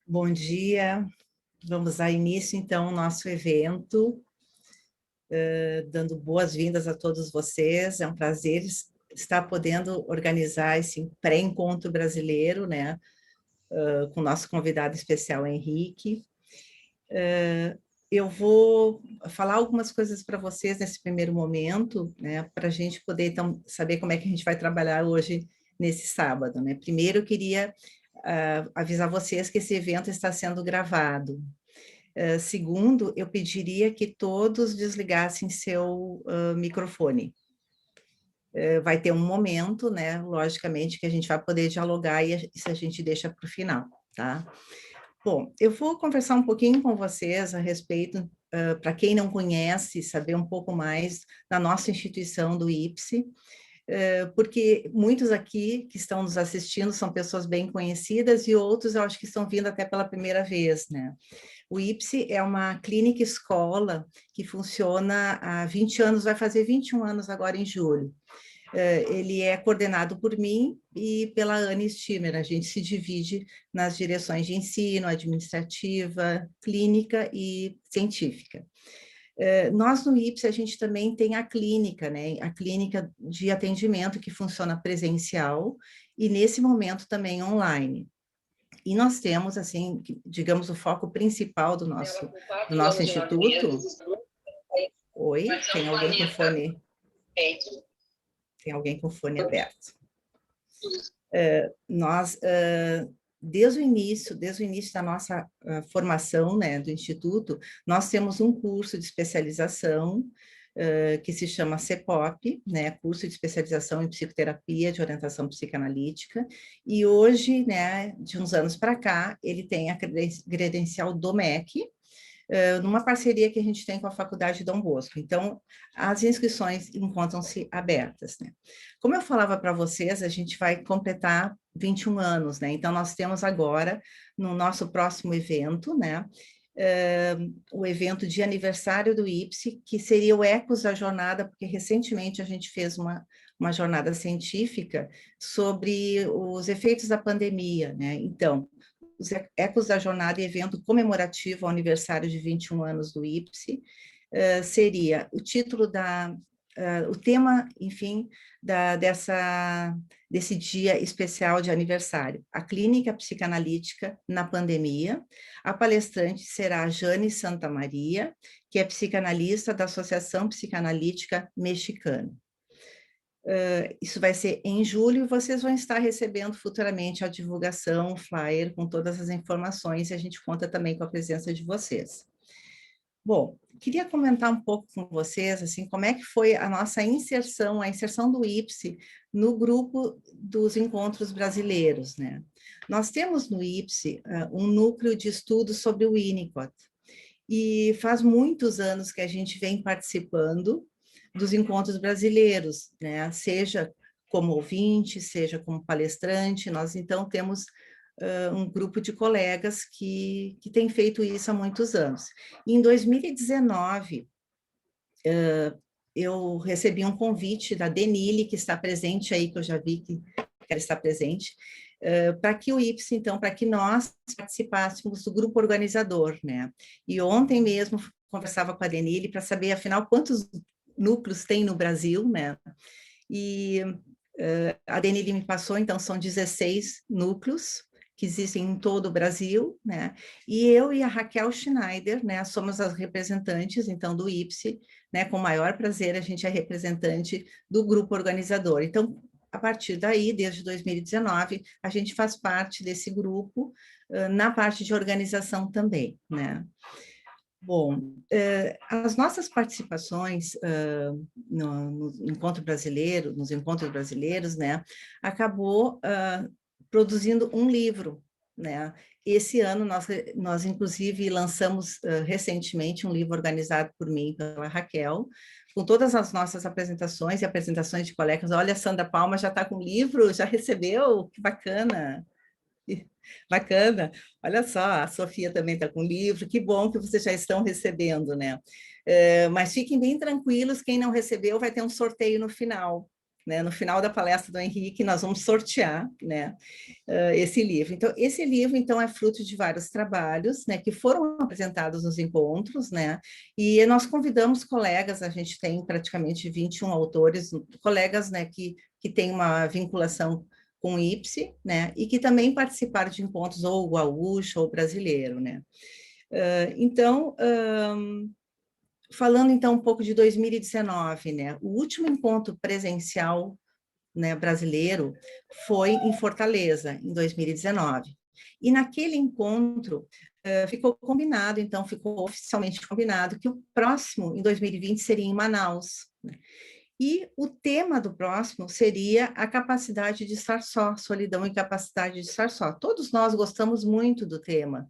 Bom dia, vamos dar início então ao nosso evento, dando boas-vindas a todos vocês. É um prazer estar podendo organizar esse pré-encontro brasileiro, né, com o nosso convidado especial, Henrique. Eu vou falar algumas coisas para vocês nesse primeiro momento, né, para a gente poder então saber como é que a gente vai trabalhar hoje nesse sábado, né. Primeiro eu queria avisar vocês que esse evento está sendo gravado. Segundo, eu pediria que todos desligassem seu microfone. Vai ter um momento, né, logicamente, que a gente vai poder dialogar e isso a gente deixa para o final, tá? Bom, eu vou conversar um pouquinho com vocês a respeito, para quem não conhece, saber um pouco mais da nossa instituição do IPSE, porque muitos aqui que estão nos assistindo são pessoas bem conhecidas e outros eu acho que estão vindo até pela primeira vez, né? O IPSE é uma clínica escola que funciona há 20 anos, vai fazer 21 anos agora em julho. Ele é coordenado por mim e pela Anne Stimmer. A gente se divide nas direções de ensino, administrativa, clínica e científica. Nós no IPSE, a gente também tem a clínica, né? A clínica de atendimento que funciona presencial e nesse momento também online. E nós temos, assim, digamos, o foco principal do nosso instituto. Oi, tem alguém com fone? Tem alguém com fone aberto. Nós, desde o início da nossa formação, né, do Instituto, nós temos um curso de especialização que se chama CEPOP, né, curso de especialização em psicoterapia de orientação psicanalítica, e hoje, né, de uns anos para cá, ele tem a credencial do MEC, numa parceria que a gente tem com a Faculdade Dom Bosco. Então, as inscrições encontram-se abertas, né? Como eu falava para vocês, a gente vai completar 21 anos, né? Então, nós temos agora, no nosso próximo evento, né, o evento de aniversário do IPSE, que seria o Ecos da Jornada, porque recentemente a gente fez uma jornada científica sobre os efeitos da pandemia, né? Então, os Ecos da Jornada e evento comemorativo ao aniversário de 21 anos do IPSE, seria o título o tema, enfim, desse dia especial de aniversário, a clínica psicanalítica na pandemia. A palestrante será a Jane Santamaria, que é psicanalista da Associação Psicanalítica Mexicana. Isso vai ser em julho e vocês vão estar recebendo futuramente a divulgação, o flyer com todas as informações e a gente conta também com a presença de vocês. Bom, queria comentar um pouco com vocês, assim, como é que foi a nossa inserção, a inserção do IPSE no grupo dos encontros brasileiros, né? Nós temos no IPSE um núcleo de estudos sobre o Winnicott e faz muitos anos que a gente vem participando dos encontros brasileiros, né? Seja como ouvinte, seja como palestrante, nós então temos um grupo de colegas que tem feito isso há muitos anos. E em 2019, eu recebi um convite da Denile, que está presente aí, que eu já vi que ela está presente, para que o IPSE, então, para que nós participássemos do grupo organizador, né? E ontem mesmo conversava com a Denile para saber, afinal, quantos núcleos tem no Brasil, né? E a Denile me passou, então, são 16 núcleos que existem em todo o Brasil, né? E eu e a Raquel Schneider, né, somos as representantes, então, do IPSE, né? Com o maior prazer, a gente é representante do grupo organizador. Então, a partir daí, desde 2019, a gente faz parte desse grupo, na parte de organização também, né? Bom, as nossas participações nos encontros brasileiros, né, acabou produzindo um livro, né? Esse ano nós inclusive lançamos recentemente um livro organizado por mim e pela Raquel, com todas as nossas apresentações e apresentações de colegas. Olha, a Sandra Palma já está com o livro, já recebeu, que bacana! Bacana, olha só, a Sofia também está com livro, que bom que vocês já estão recebendo, né? Mas fiquem bem tranquilos, quem não recebeu vai ter um sorteio no final, né? No final da palestra do Henrique, nós vamos sortear, né, esse livro. Então, esse livro, então, é fruto de vários trabalhos, né, que foram apresentados nos encontros, né, e nós convidamos colegas, a gente tem praticamente 21 autores, colegas, né, que têm uma vinculação com o IPSE, né, e que também participaram de encontros ou gaúcho ou brasileiro, né. Então, falando então um pouco de 2019, né, o último encontro presencial, né, brasileiro foi em Fortaleza, em 2019. E naquele encontro ficou combinado, então ficou oficialmente combinado que o próximo, em 2020, seria em Manaus, né? E o tema do próximo seria a capacidade de estar só, solidão e capacidade de estar só. Todos nós gostamos muito do tema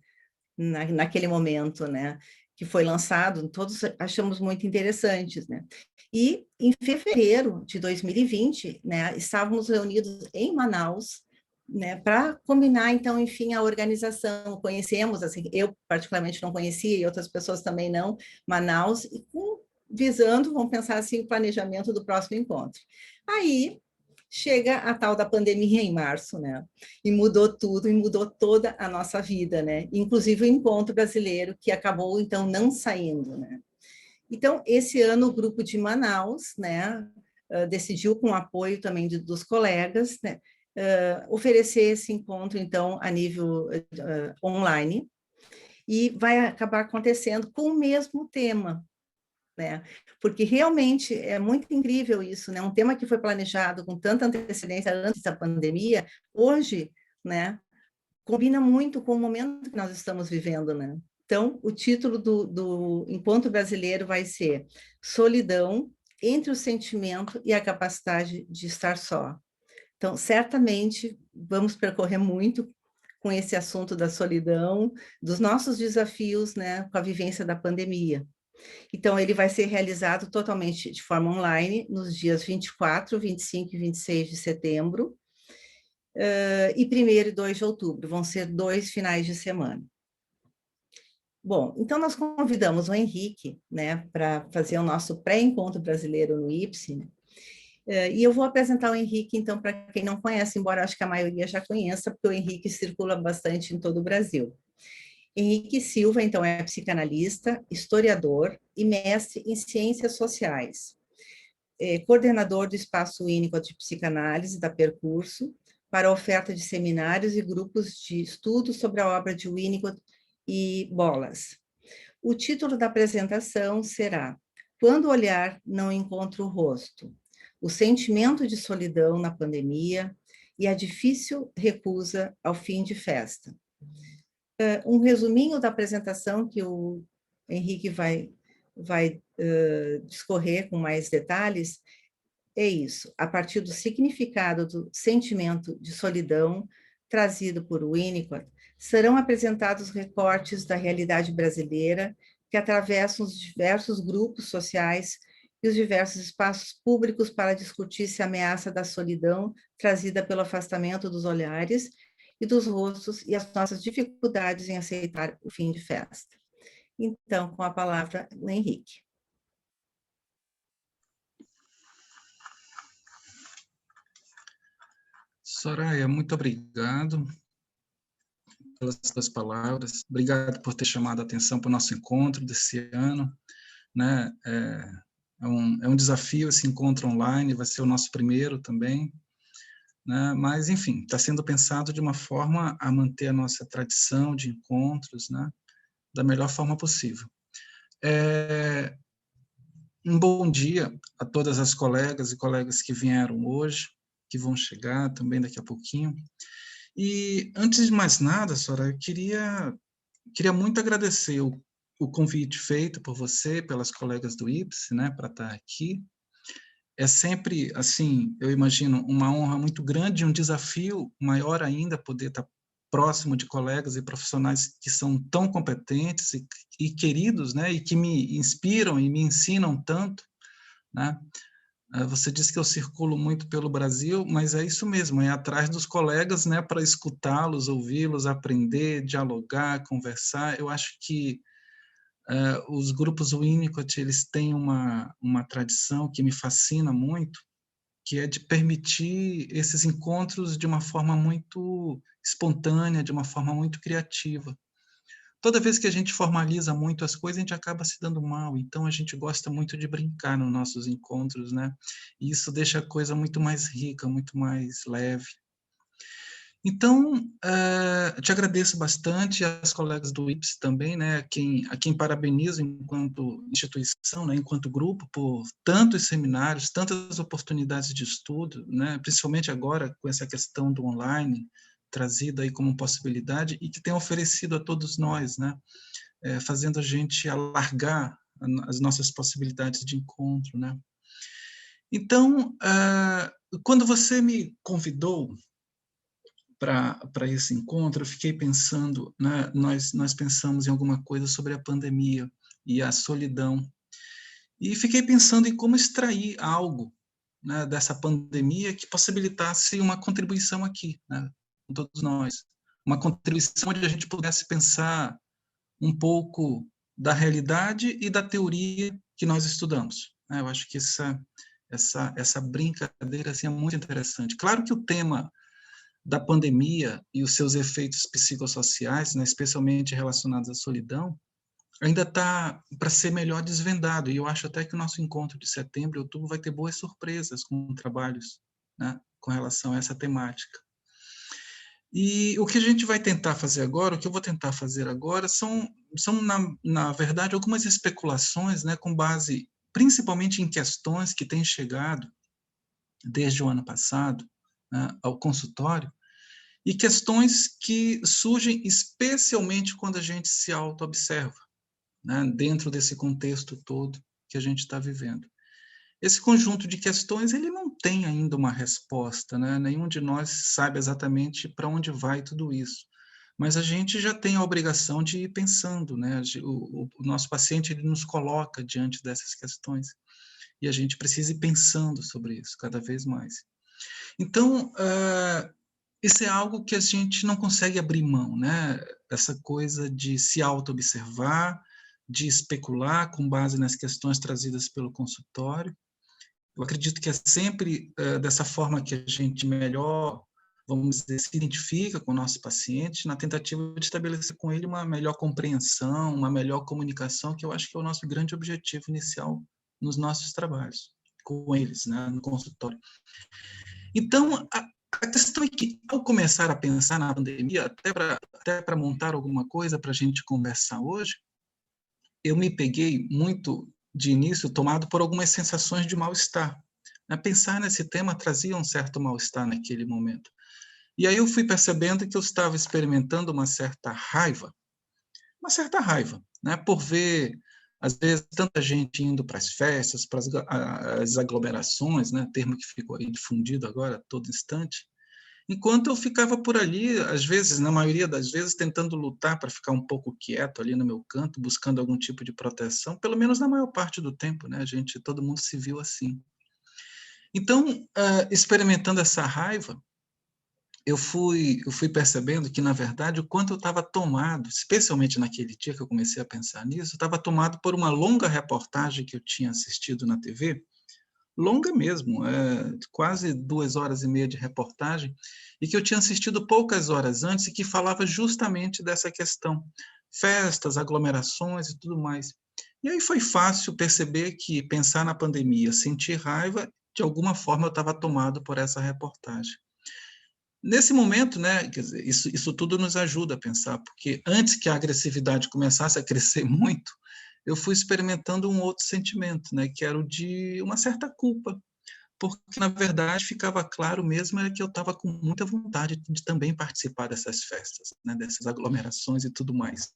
naquele momento, né? Que foi lançado, todos achamos muito interessantes, né? E em fevereiro de 2020, né, estávamos reunidos em Manaus, né, para combinar, então, enfim, a organização. Conhecemos, assim, eu particularmente não conhecia e outras pessoas também não, Manaus, e visando, vamos pensar assim, o planejamento do próximo encontro. Aí chega a tal da pandemia em março, né? E mudou tudo, e mudou toda a nossa vida, né? Inclusive o encontro brasileiro, que acabou, então, não saindo, né? Então, esse ano, o grupo de Manaus, né, decidiu, com o apoio também dos colegas, né, oferecer esse encontro, então, a nível online, e vai acabar acontecendo com o mesmo tema, né? Porque realmente é muito incrível isso, né? Um tema que foi planejado com tanta antecedência antes da pandemia, hoje, né, combina muito com o momento que nós estamos vivendo, né? Então, o título do Encontro Brasileiro vai ser Solidão entre o sentimento e a capacidade de estar só. Então, certamente, vamos percorrer muito com esse assunto da solidão, dos nossos desafios, né, com a vivência da pandemia. Então, ele vai ser realizado totalmente de forma online, nos dias 24, 25 e 26 de setembro, e 1º e 2 de outubro, vão ser 2 finais de semana. Bom, então nós convidamos o Henrique, né, para fazer o nosso pré-encontro brasileiro no IPSE, né? E eu vou apresentar o Henrique, então, para quem não conhece, embora acho que a maioria já conheça, porque o Henrique circula bastante em todo o Brasil. Henrique Silva, então, é psicanalista, historiador e mestre em ciências sociais. Coordenador do Espaço Winnicott de Psicanálise da Percurso, para a oferta de seminários e grupos de estudo sobre a obra de Winnicott e Bolas. O título da apresentação será Quando o olhar não encontra o rosto, o sentimento de solidão na pandemia e a difícil recusa ao fim de festa. Um resuminho da apresentação que o Henrique vai discorrer com mais detalhes, é isso, a partir do significado do sentimento de solidão trazido por Winnicott, serão apresentados recortes da realidade brasileira que atravessam os diversos grupos sociais e os diversos espaços públicos para discutir-se a ameaça da solidão trazida pelo afastamento dos olhares e dos rostos e as nossas dificuldades em aceitar o fim de festa. Então, com a palavra, o Henrique. Soraya, muito obrigado pelas suas palavras. Obrigado por ter chamado a atenção para o nosso encontro desse ano, né? É um desafio esse encontro online, vai ser o nosso primeiro também, né? Mas, enfim, está sendo pensado de uma forma a manter a nossa tradição de encontros, né, da melhor forma possível. Um bom dia a todas as colegas e colegas que vieram hoje, que vão chegar também daqui a pouquinho. E, antes de mais nada, Soraya, eu queria muito agradecer o convite feito por você, pelas colegas do IPSE, né, para estar aqui. É sempre, assim, eu imagino, uma honra muito grande, um desafio maior ainda poder estar próximo de colegas e profissionais que são tão competentes e queridos, né, e que me inspiram e me ensinam tanto, né? Você disse que eu circulo muito pelo Brasil, mas é isso mesmo, é atrás dos colegas, né, para escutá-los, ouvi-los, aprender, dialogar, conversar. Eu acho que os grupos Winnicott, eles têm uma tradição que me fascina muito, que é de permitir esses encontros de uma forma muito espontânea, de uma forma muito criativa. Toda vez que a gente formaliza muito as coisas, a gente acaba se dando mal, então a gente gosta muito de brincar nos nossos encontros, né? E isso deixa a coisa muito mais rica, muito mais leve. Então, te agradeço bastante, as colegas do IPS também, né, a quem parabenizo enquanto instituição, né, enquanto grupo, por tantos seminários, tantas oportunidades de estudo, né, principalmente agora com essa questão do online, trazida aí como possibilidade, e que tem oferecido a todos nós, né, fazendo a gente alargar as nossas possibilidades de encontro, né. Então, quando você me convidou para esse encontro, eu fiquei pensando, né, nós pensamos em alguma coisa sobre a pandemia e a solidão, e fiquei pensando em como extrair algo, né, dessa pandemia que possibilitasse uma contribuição aqui, né, com todos nós, uma contribuição onde a gente pudesse pensar um pouco da realidade e da teoria que nós estudamos, né. Eu acho que essa brincadeira assim, é muito interessante. Claro que o tema da pandemia e os seus efeitos psicossociais, né, especialmente relacionados à solidão, ainda está para ser melhor desvendado. E eu acho até que o nosso encontro de setembro e outubro vai ter boas surpresas com trabalhos, né, com relação a essa temática. E o que a gente vai tentar fazer agora, o que eu vou tentar fazer agora, são na verdade, algumas especulações, né, com base principalmente em questões que têm chegado desde o ano passado, né, ao consultório, e questões que surgem especialmente quando a gente se auto-observa, né, dentro desse contexto todo que a gente está vivendo. Esse conjunto de questões, ele não tem ainda uma resposta, né? Nenhum de nós sabe exatamente para onde vai tudo isso. Mas a gente já tem a obrigação de ir pensando, né? O nosso paciente, ele nos coloca diante dessas questões e a gente precisa ir pensando sobre isso cada vez mais. Então, isso é algo que a gente não consegue abrir mão, né? Essa coisa de se auto-observar, de especular com base nas questões trazidas pelo consultório. Eu acredito que é sempre dessa forma que a gente melhor, vamos dizer, se identifica com o nosso paciente, na tentativa de estabelecer com ele uma melhor compreensão, uma melhor comunicação, que eu acho que é o nosso grande objetivo inicial nos nossos trabalhos com eles, né, no consultório. Então, a questão é que, ao começar a pensar na pandemia, até para montar alguma coisa para a gente conversar hoje, eu me peguei muito, de início, tomado por algumas sensações de mal-estar. Pensar nesse tema trazia um certo mal-estar naquele momento. E aí eu fui percebendo que eu estava experimentando uma certa raiva, né, por ver, às vezes, tanta gente indo para as festas, para as aglomerações, né, termo que ficou aí difundido agora a todo instante, enquanto eu ficava por ali, às vezes, na maioria das vezes, tentando lutar para ficar um pouco quieto ali no meu canto, buscando algum tipo de proteção, pelo menos na maior parte do tempo, né, todo mundo se viu assim. Então, experimentando essa raiva, eu fui percebendo que, na verdade, o quanto eu estava tomado, especialmente naquele dia que eu comecei a pensar nisso, eu estava tomado por uma longa reportagem que eu tinha assistido na TV, longa mesmo, quase 2 horas e meia de reportagem, e que eu tinha assistido poucas horas antes e que falava justamente dessa questão, festas, aglomerações e tudo mais. E aí foi fácil perceber que pensar na pandemia, sentir raiva, de alguma forma eu estava tomado por essa reportagem. Nesse momento, né, quer dizer, isso tudo nos ajuda a pensar, porque antes que a agressividade começasse a crescer muito, eu fui experimentando um outro sentimento, né, que era o de uma certa culpa, porque, na verdade, ficava claro mesmo era que eu estava com muita vontade de também participar dessas festas, né, dessas aglomerações e tudo mais.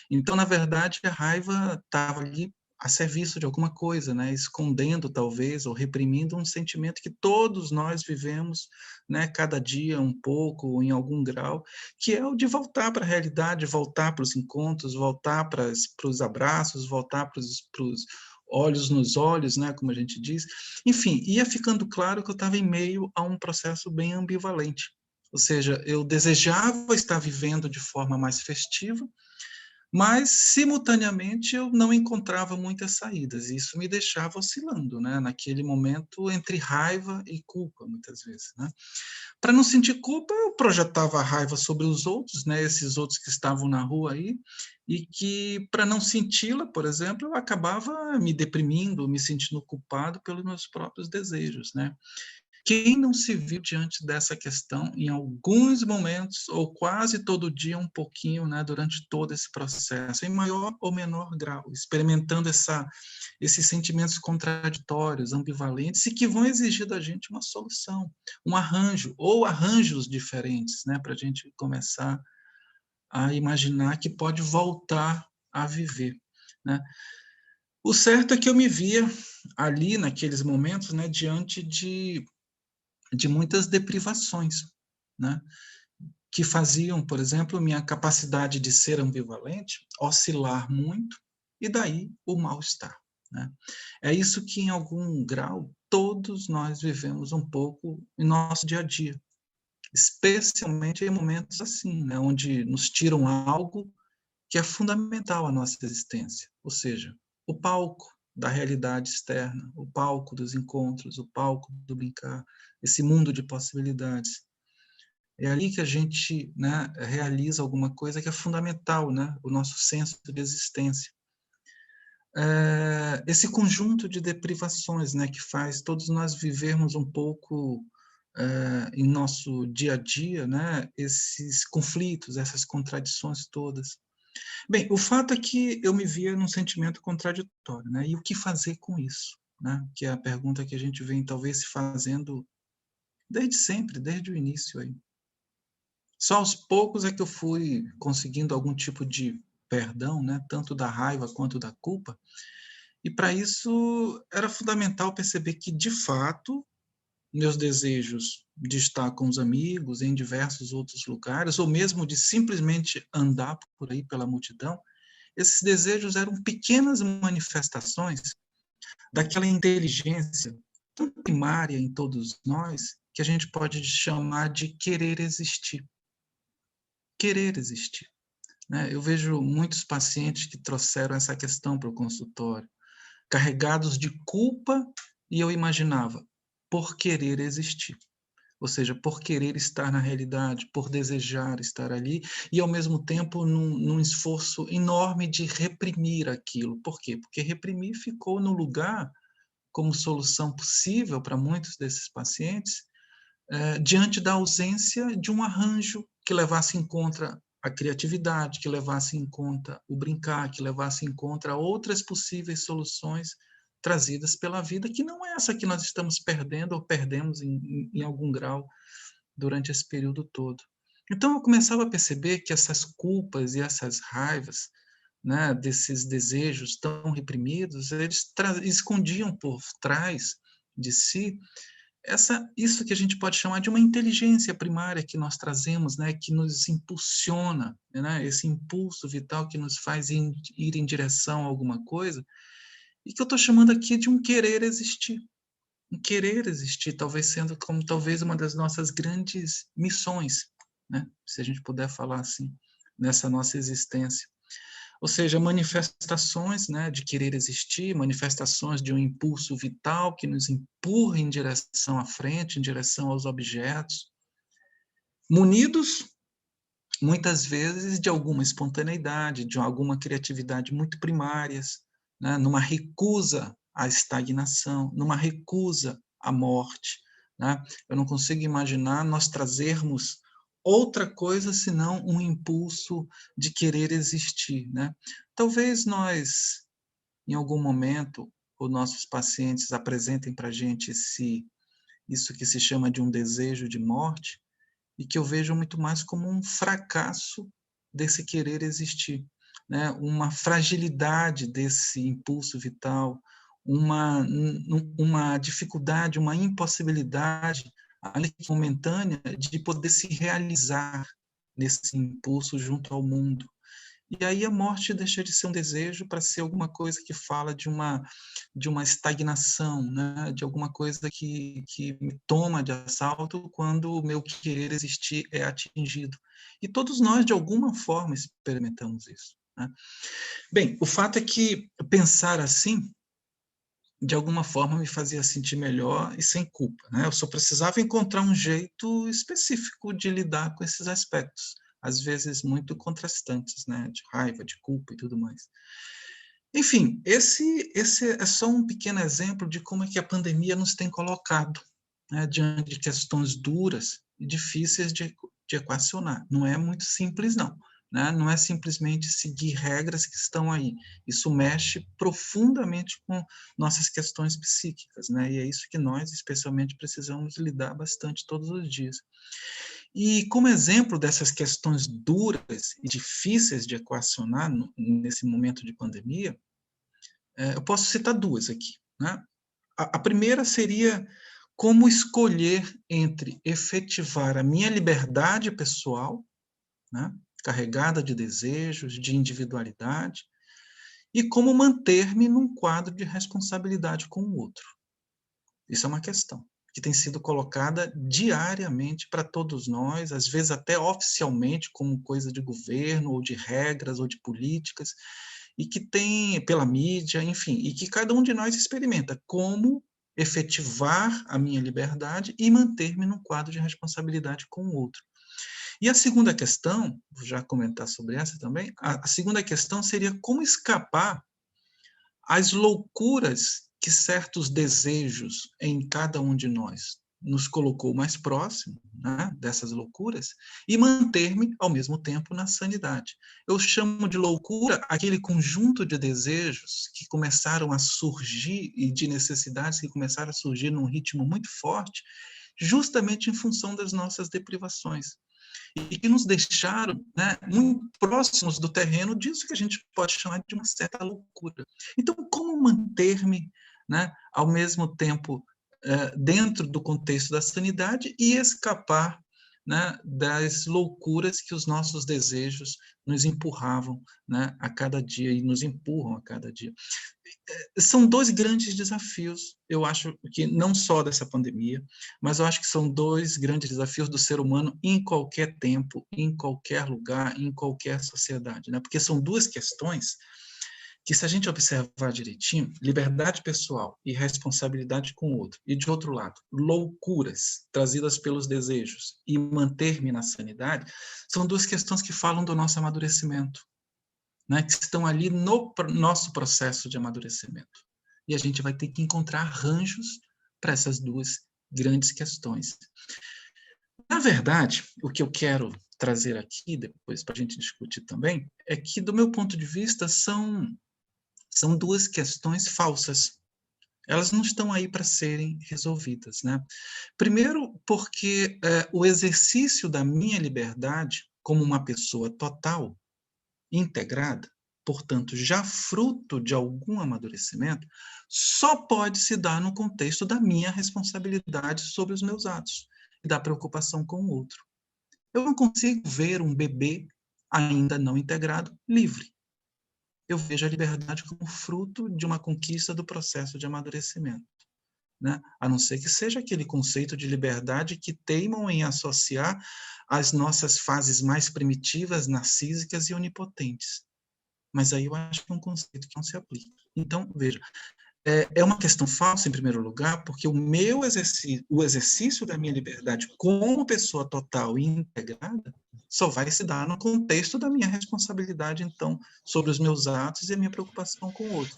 Então, na verdade, a raiva estava ali a serviço de alguma coisa, né? Escondendo, talvez, ou reprimindo um sentimento que todos nós vivemos, né? Cada dia um pouco, em algum grau, que é o de voltar para a realidade, voltar para os encontros, voltar para os abraços, voltar para os olhos nos olhos, né? Como a gente diz. Enfim, ia ficando claro que eu estava em meio a um processo bem ambivalente. Ou seja, eu desejava estar vivendo de forma mais festiva, Mas, simultaneamente, eu não encontrava muitas saídas, e isso me deixava oscilando, né? Naquele momento entre raiva e culpa, muitas vezes, né? Para não sentir culpa, eu projetava a raiva sobre os outros, né? Esses outros que estavam na rua aí, e que, para não senti-la, por exemplo, eu acabava me deprimindo, me sentindo culpado pelos meus próprios desejos, né? Quem não se viu diante dessa questão em alguns momentos, ou quase todo dia, um pouquinho, né, durante todo esse processo, em maior ou menor grau, experimentando esses sentimentos contraditórios, ambivalentes, e que vão exigir da gente uma solução, um arranjo, ou arranjos diferentes, né, para a gente começar a imaginar que pode voltar a viver, né? O certo é que eu me via ali, naqueles momentos, né, diante de muitas deprivações, né? Que faziam, por exemplo, minha capacidade de ser ambivalente oscilar muito, e daí o mal-estar, né? É isso que, em algum grau, todos nós vivemos um pouco em nosso dia a dia, especialmente em momentos assim, né? Onde nos tiram algo que é fundamental à nossa existência, ou seja, o palco da realidade externa, o palco dos encontros, o palco do brincar, esse mundo de possibilidades. É ali que a gente, né, realiza alguma coisa que é fundamental, né, o nosso senso de existência. Esse conjunto de deprivações, né, que faz todos nós vivermos um pouco em nosso dia a dia, né, esses conflitos, essas contradições todas. Bem, o fato é que eu me via num sentimento contraditório, né? E o que fazer com isso, né? Que é a pergunta que a gente vem talvez se fazendo desde sempre, desde o início aí. Só aos poucos é que eu fui conseguindo algum tipo de perdão, né? Tanto da raiva quanto da culpa. E para isso era fundamental perceber que, de fato, meus desejos de estar com os amigos em diversos outros lugares, ou mesmo de simplesmente andar por aí pela multidão, esses desejos eram pequenas manifestações daquela inteligência tão primária em todos nós, que a gente pode chamar de querer existir. Querer existir, né? Eu vejo muitos pacientes que trouxeram essa questão para o consultório, carregados de culpa, e eu imaginava, por querer existir. Ou seja, por querer estar na realidade, por desejar estar ali, e ao mesmo tempo num esforço enorme de reprimir aquilo. Por quê? Porque reprimir ficou no lugar, como solução possível para muitos desses pacientes, diante da ausência de um arranjo que levasse em conta a criatividade, que levasse em conta o brincar, que levasse em conta outras possíveis soluções trazidas pela vida, que não é essa que nós estamos perdendo ou perdemos em algum grau durante esse período todo. Então eu começava a perceber que essas culpas e essas raivas, né, desses desejos tão reprimidos, eles escondiam por trás de si isso que a gente pode chamar de uma inteligência primária que nós trazemos, né, que nos impulsiona, né, esse impulso vital que nos faz ir em direção a alguma coisa, e que eu estou chamando aqui de um querer existir. Um querer existir, talvez sendo como talvez uma das nossas grandes missões, né, se a gente puder falar assim, nessa nossa existência. Ou seja, manifestações, né, de querer existir, manifestações de um impulso vital que nos empurra em direção à frente, em direção aos objetos, munidos, muitas vezes, de alguma espontaneidade, de alguma criatividade muito primárias, né, numa recusa à estagnação, numa recusa à morte, né? Eu não consigo imaginar nós trazermos outra coisa senão um impulso de querer existir, né? Talvez nós, em algum momento, os nossos pacientes apresentem para a gente isso que se chama de um desejo de morte, e que eu vejo muito mais como um fracasso desse querer existir, né? Uma fragilidade desse impulso vital, uma dificuldade, uma impossibilidade ali momentânea de poder se realizar nesse impulso junto ao mundo. E aí a morte deixa de ser um desejo para ser alguma coisa que fala de uma estagnação, né? De alguma coisa que me toma de assalto quando o meu querer existir é atingido. E todos nós, de alguma forma, experimentamos isso. né? Bem, o fato é que pensar assim, de alguma forma, me fazia sentir melhor e sem culpa, né? Eu só precisava encontrar um jeito específico de lidar com esses aspectos, às vezes muito contrastantes, né? De raiva, de culpa e tudo mais. Enfim, esse é só um pequeno exemplo de como é que a pandemia nos tem colocado, né, diante de questões duras e difíceis de equacionar. Não é muito simples, não. Né? Não é simplesmente seguir regras que estão aí. Isso mexe profundamente com nossas questões psíquicas, né? E é isso que nós, especialmente, precisamos lidar bastante todos os dias. E como exemplo dessas questões duras e difíceis de equacionar nesse momento de pandemia, eu posso citar duas aqui, né? A primeira seria como escolher entre efetivar a minha liberdade pessoal, né, carregada de desejos, de individualidade, e como manter-me num quadro de responsabilidade com o outro. Isso é uma questão que tem sido colocada diariamente para todos nós, às vezes até oficialmente como coisa de governo, ou de regras, ou de políticas, e que tem, pela mídia, enfim, e que cada um de nós experimenta como efetivar a minha liberdade e manter-me num quadro de responsabilidade com o outro. E a segunda questão, vou já comentar sobre essa também, a segunda questão seria como escapar às loucuras que certos desejos em cada um de nós nos colocou mais próximo, né, dessas loucuras, e manter-me, ao mesmo tempo, na sanidade. Eu chamo de loucura aquele conjunto de desejos que começaram a surgir e de necessidades que começaram a surgir num ritmo muito forte, justamente em função das nossas deprivações e que nos deixaram, né, muito próximos do terreno disso que a gente pode chamar de uma certa loucura. Então, como manter-me, né, ao mesmo tempo dentro do contexto da sanidade e escapar, né, das loucuras que os nossos desejos nos empurravam, né, a cada dia e nos empurram a cada dia? São dois grandes desafios, eu acho que não só dessa pandemia, mas eu acho que são dois grandes desafios do ser humano em qualquer tempo, em qualquer lugar, em qualquer sociedade, né? Porque são duas questões que, se a gente observar direitinho, liberdade pessoal e responsabilidade com o outro, e de outro lado, loucuras trazidas pelos desejos e manter-me na sanidade, são duas questões que falam do nosso amadurecimento, né, que estão ali no nosso processo de amadurecimento. E a gente vai ter que encontrar arranjos para essas duas grandes questões. Na verdade, o que eu quero trazer aqui, depois para a gente discutir também, é que, do meu ponto de vista, são duas questões falsas. Elas não estão aí para serem resolvidas, né? Primeiro, porque o exercício da minha liberdade como uma pessoa total, integrada, portanto, já fruto de algum amadurecimento, só pode se dar no contexto da minha responsabilidade sobre os meus atos e da preocupação com o outro. Eu não consigo ver um bebê ainda não integrado livre. Eu vejo a liberdade como fruto de uma conquista do processo de amadurecimento, né? A não ser que seja aquele conceito de liberdade que teimam em associar as nossas fases mais primitivas, narcísicas e onipotentes. Mas aí eu acho que é um conceito que não se aplica. Então, veja, é uma questão falsa, em primeiro lugar, porque o exercício da minha liberdade como pessoa total e integrada só vai se dar no contexto da minha responsabilidade, então, sobre os meus atos e a minha preocupação com o outro.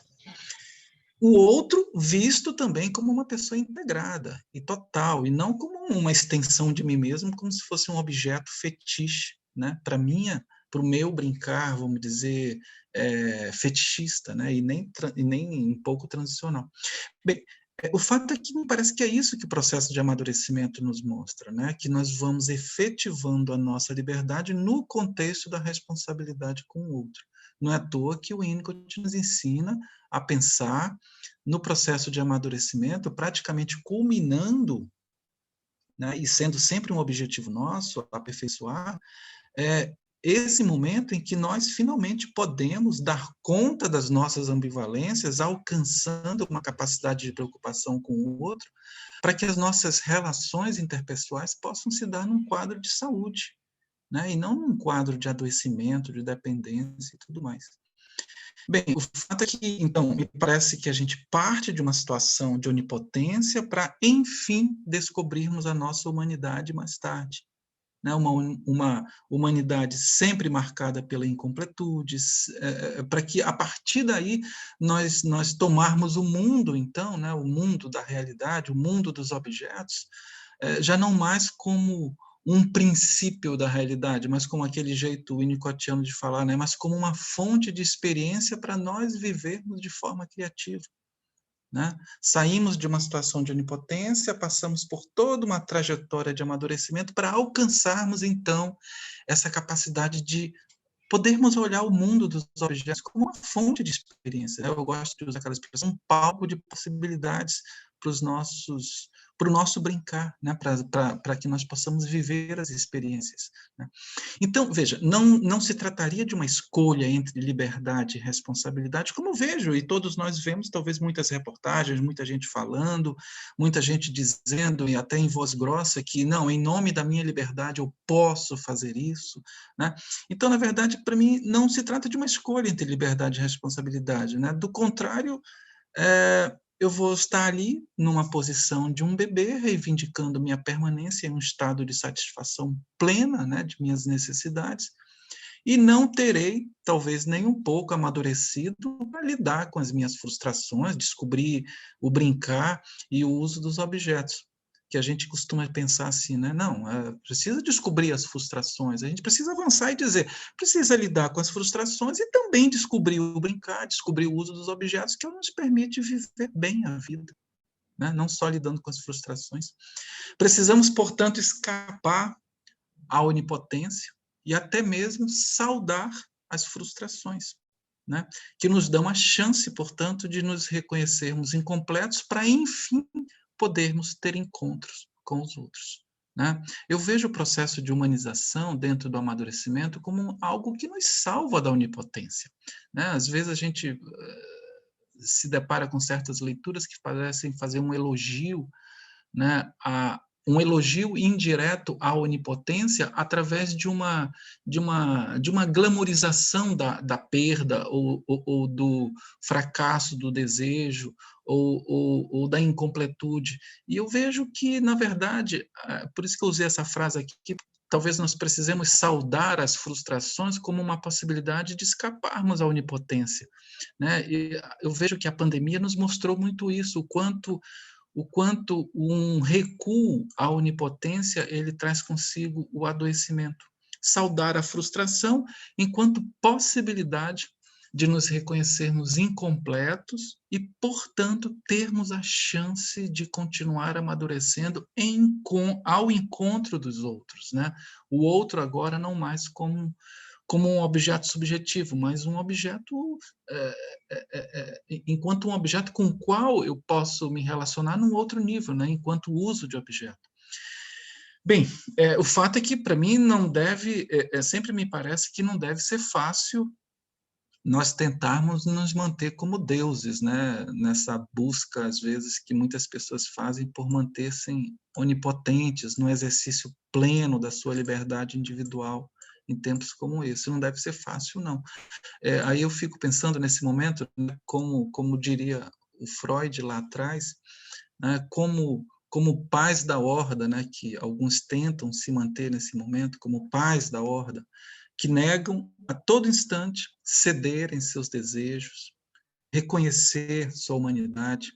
O outro visto também como uma pessoa integrada e total, e não como uma extensão de mim mesmo, como se fosse um objeto fetiche, né? Para o meu brincar, vamos dizer, fetichista, né? E nem um pouco transicional. Bem, o fato é que me parece que é isso que o processo de amadurecimento nos mostra, né? Que nós vamos efetivando a nossa liberdade no contexto da responsabilidade com o outro. Não é à toa que o Winnicott nos ensina a pensar no processo de amadurecimento, praticamente culminando, né, e sendo sempre um objetivo nosso, aperfeiçoar, esse momento em que nós finalmente podemos dar conta das nossas ambivalências, alcançando uma capacidade de preocupação com o outro, para que as nossas relações interpessoais possam se dar num quadro de saúde, né? E não num quadro de adoecimento, de dependência e tudo mais. Bem, o fato é que, então, me parece que a gente parte de uma situação de onipotência para, enfim, descobrirmos a nossa humanidade mais tarde. Né? Uma humanidade sempre marcada pela incompletude, para que, a partir daí, nós tomarmos o mundo, então, né? O mundo da realidade, o mundo dos objetos, já não mais como um princípio da realidade, mas como aquele jeito winnicottiano de falar, né? Mas como uma fonte de experiência para nós vivermos de forma criativa. Né? Saímos de uma situação de onipotência, passamos por toda uma trajetória de amadurecimento para alcançarmos, então, essa capacidade de podermos olhar o mundo dos objetos como uma fonte de experiência. Eu gosto de usar aquela expressão, um palco de possibilidades para o nosso brincar, né? Para que nós possamos viver as experiências. Né? Então, veja, não se trataria de uma escolha entre liberdade e responsabilidade, como eu vejo, e todos nós vemos, talvez, muitas reportagens, muita gente falando, muita gente dizendo, e até em voz grossa, que, não, em nome da minha liberdade eu posso fazer isso. Né? Então, na verdade, para mim, não se trata de uma escolha entre liberdade e responsabilidade. Né? Do contrário, eu vou estar ali numa posição de um bebê, reivindicando minha permanência em um estado de satisfação plena, né, de minhas necessidades, e não terei, talvez, nem um pouco amadurecido para lidar com as minhas frustrações, descobrir o brincar e o uso dos objetos. Que a gente costuma pensar assim, né? Não, precisa descobrir as frustrações, a gente precisa avançar e dizer, precisa lidar com as frustrações e também descobrir o brincar, descobrir o uso dos objetos, que nos permite viver bem a vida, né? Não só lidando com as frustrações. Precisamos, portanto, escapar à onipotência e até mesmo saudar as frustrações, né? Que nos dão a chance, portanto, de nos reconhecermos incompletos para, enfim, podermos ter encontros com os outros. Né? Eu vejo o processo de humanização dentro do amadurecimento como algo que nos salva da onipotência. Né? Às vezes a gente se depara com certas leituras que parecem fazer um elogio, né, um elogio indireto à onipotência através de uma glamorização da perda ou do fracasso do desejo ou da incompletude. E eu vejo que, na verdade, por isso que eu usei essa frase aqui, talvez nós precisemos saudar as frustrações como uma possibilidade de escaparmos à onipotência. Né? E eu vejo que a pandemia nos mostrou muito isso, o quanto um recuo à onipotência ele traz consigo o adoecimento. Saudar a frustração enquanto possibilidade de nos reconhecermos incompletos e, portanto, termos a chance de continuar amadurecendo ao encontro dos outros. Né? O outro agora não mais como um objeto subjetivo, mas um objeto enquanto um objeto com o qual eu posso me relacionar num outro nível, né? Enquanto uso de objeto. Bem, o fato é que, para mim, não deve, sempre me parece que não deve ser fácil nós tentarmos nos manter como deuses, né? Nessa busca, às vezes, que muitas pessoas fazem por manter-se onipotentes no exercício pleno da sua liberdade individual em tempos como esse. Não deve ser fácil, não. Aí eu fico pensando nesse momento, né, como diria o Freud lá atrás, né, como pais da horda, né, que alguns tentam se manter nesse momento como pais da horda, que negam a todo instante ceder em seus desejos, reconhecer sua humanidade,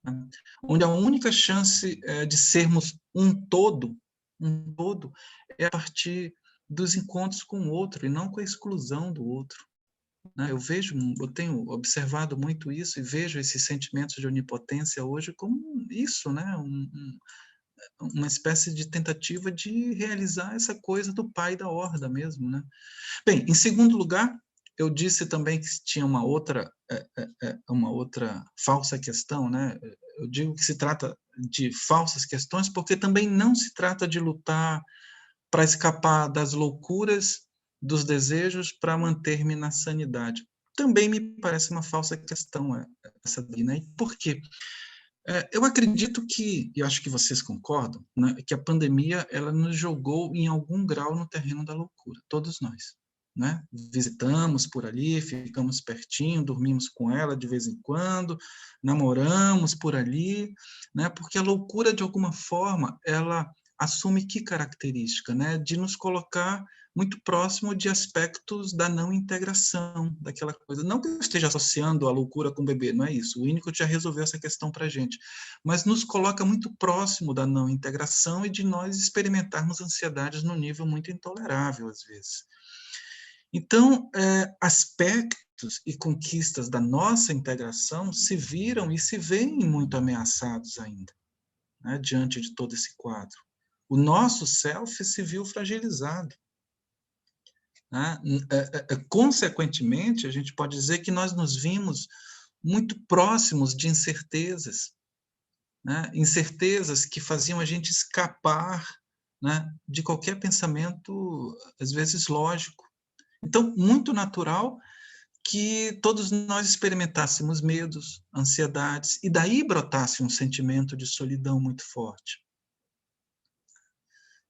né, onde a única chance de sermos um todo é a partir dos encontros com o outro e não com a exclusão do outro. Eu tenho observado muito isso e vejo esses sentimentos de onipotência hoje como isso, né? Uma espécie de tentativa de realizar essa coisa do pai da horda mesmo, né? Bem, em segundo lugar, eu disse também que tinha uma outra falsa questão, né? Eu digo que se trata de falsas questões porque também não se trata de lutar para escapar das loucuras dos desejos para manter-me na sanidade. Também me parece uma falsa questão essa daí, né? Por quê? Eu acredito que, e acho que vocês concordam, né, que a pandemia ela nos jogou em algum grau no terreno da loucura, todos nós. Né? Visitamos por ali, ficamos pertinho, dormimos com ela de vez em quando, namoramos por ali, né? Porque a loucura, de alguma forma, ela assume que característica? Né? De nos colocar muito próximo de aspectos da não integração, daquela coisa. Não que eu esteja associando a loucura com o bebê, não é isso. O Winnicott já resolveu essa questão para a gente. Mas nos coloca muito próximo da não integração e de nós experimentarmos ansiedades num nível muito intolerável, às vezes. Então, aspectos e conquistas da nossa integração se viram e se veem muito ameaçados ainda, né, diante de todo esse quadro. O nosso self se viu fragilizado. Né? Consequentemente, a gente pode dizer que nós nos vimos muito próximos de incertezas, né? Incertezas que faziam a gente escapar, né, de qualquer pensamento, às vezes lógico. Então, muito natural que todos nós experimentássemos medos, ansiedades, e daí brotasse um sentimento de solidão muito forte.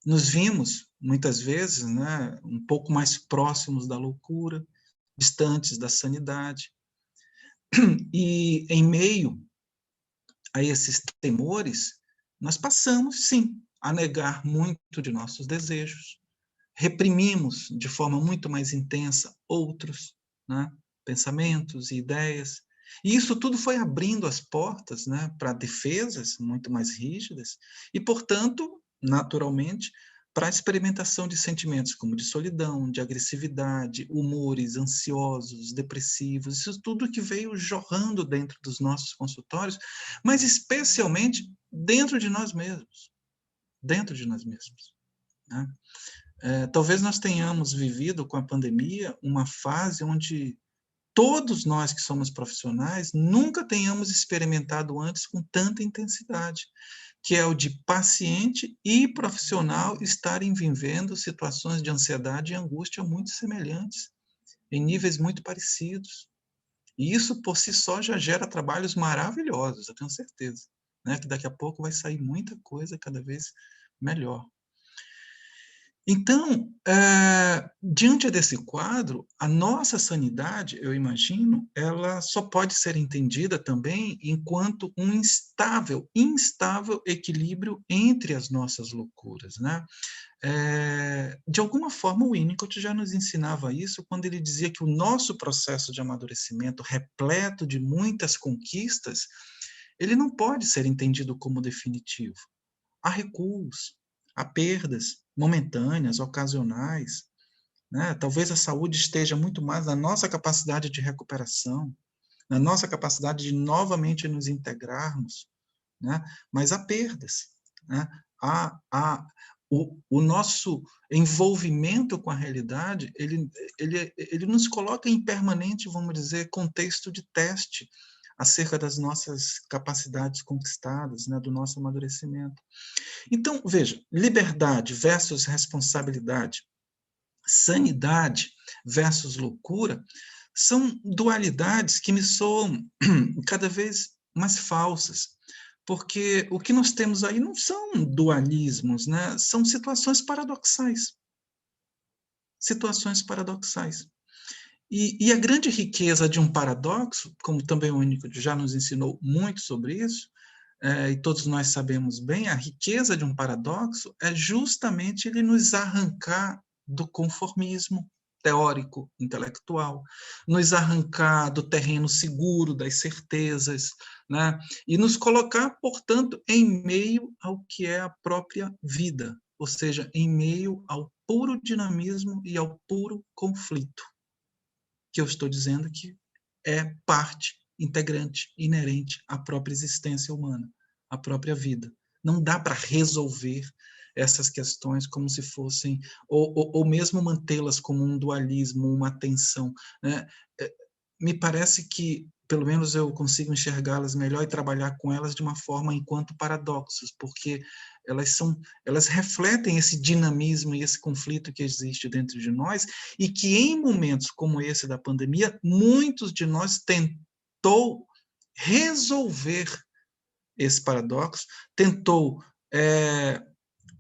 Nos vimos, muitas vezes, né, um pouco mais próximos da loucura, distantes da sanidade. E, em meio a esses temores, nós passamos, sim, a negar muito de nossos desejos, reprimimos de forma muito mais intensa outros, né, pensamentos e ideias. E isso tudo foi abrindo as portas, né, para defesas muito mais rígidas e, portanto, naturalmente, para a experimentação de sentimentos como de solidão, de agressividade, humores ansiosos, depressivos, isso tudo que veio jorrando dentro dos nossos consultórios, mas especialmente dentro de nós mesmos. Dentro de nós mesmos. Né? Talvez nós tenhamos vivido com a pandemia uma fase onde todos nós que somos profissionais nunca tenhamos experimentado antes com tanta intensidade, que é o de paciente e profissional estarem vivendo situações de ansiedade e angústia muito semelhantes, em níveis muito parecidos. E isso, por si só, já gera trabalhos maravilhosos, eu tenho certeza, né? Que daqui a pouco vai sair muita coisa cada vez melhor. Então, diante desse quadro, a nossa sanidade, eu imagino, ela só pode ser entendida também enquanto um instável equilíbrio entre as nossas loucuras, né? De alguma forma, o Winnicott já nos ensinava isso quando ele dizia que o nosso processo de amadurecimento, repleto de muitas conquistas, ele não pode ser entendido como definitivo. Há recuos, há perdas momentâneas, ocasionais, né? Talvez a saúde esteja muito mais na nossa capacidade de recuperação, na nossa capacidade de novamente nos integrarmos, né? Mas há perdas, né? O nosso envolvimento com a realidade, ele nos coloca em permanente, vamos dizer, contexto de teste acerca das nossas capacidades conquistadas, né? Do nosso amadurecimento. Então, veja, liberdade versus responsabilidade, sanidade versus loucura, são dualidades que me soam cada vez mais falsas, porque o que nós temos aí não são dualismos, né? São situações paradoxais. Situações paradoxais. E a grande riqueza de um paradoxo, como também o Winnicott já nos ensinou muito sobre isso, e todos nós sabemos bem, a riqueza de um paradoxo é justamente ele nos arrancar do conformismo teórico, intelectual, nos arrancar do terreno seguro das certezas, né? E nos colocar, portanto, em meio ao que é a própria vida, ou seja, em meio ao puro dinamismo e ao puro conflito, que eu estou dizendo que é parte integrante, inerente à própria existência humana, à própria vida. Não dá para resolver essas questões como se fossem, ou mesmo mantê-las como um dualismo, uma tensão, né? Me parece que, pelo menos eu consigo enxergá-las melhor e trabalhar com elas de uma forma enquanto paradoxos, porque elas refletem esse dinamismo e esse conflito que existe dentro de nós e que em momentos como esse da pandemia, muitos de nós tentou resolver esse paradoxo, tentou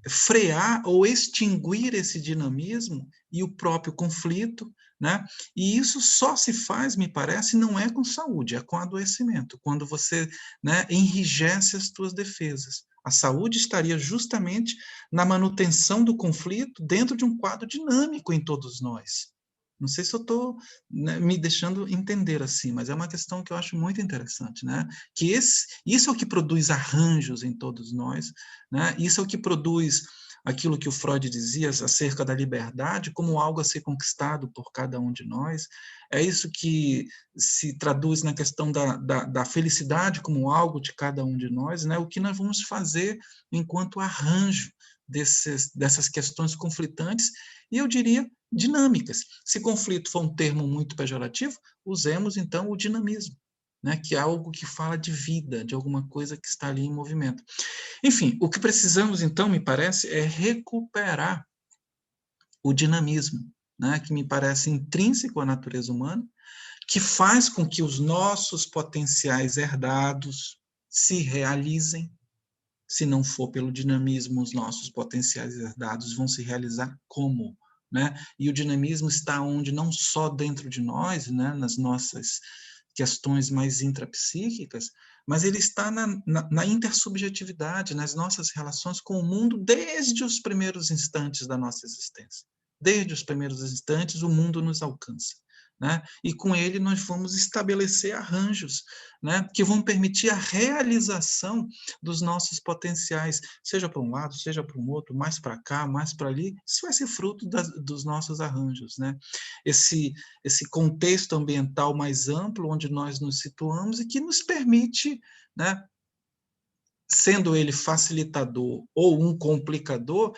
frear ou extinguir esse dinamismo e o próprio conflito, né? E isso só se faz, me parece, não é com saúde, é com adoecimento, quando você, né, enrijece as tuas defesas. A saúde estaria justamente na manutenção do conflito dentro de um quadro dinâmico em todos nós. Não sei se eu estou, né, me deixando entender assim, mas é uma questão que eu acho muito interessante, né? Que isso é o que produz arranjos em todos nós, né? Isso é o que produz aquilo que o Freud dizia acerca da liberdade como algo a ser conquistado por cada um de nós. É isso que se traduz na questão da felicidade como algo de cada um de nós, né? O que nós vamos fazer enquanto arranjo dessas questões conflitantes, e eu diria dinâmicas. Se conflito for um termo muito pejorativo, usemos então o dinamismo, né? Que é algo que fala de vida, de alguma coisa que está ali em movimento. Enfim, o que precisamos, então, me parece, é recuperar o dinamismo, né, que me parece intrínseco à natureza humana, que faz com que os nossos potenciais herdados se realizem. Se não for pelo dinamismo, os nossos potenciais herdados vão se realizar como? Né? E o dinamismo está onde não só dentro de nós, né, nas nossas questões mais intrapsíquicas, mas ele está na intersubjetividade, nas nossas relações com o mundo desde os primeiros instantes da nossa existência. Desde os primeiros instantes, o mundo nos alcança. Né? E com ele nós vamos estabelecer arranjos, né, que vão permitir a realização dos nossos potenciais, seja para um lado, seja para um outro, mais para cá, mais para ali. Isso vai ser fruto dos nossos arranjos, né? Esse contexto ambiental mais amplo onde nós nos situamos e que nos permite, né, sendo ele facilitador ou um complicador,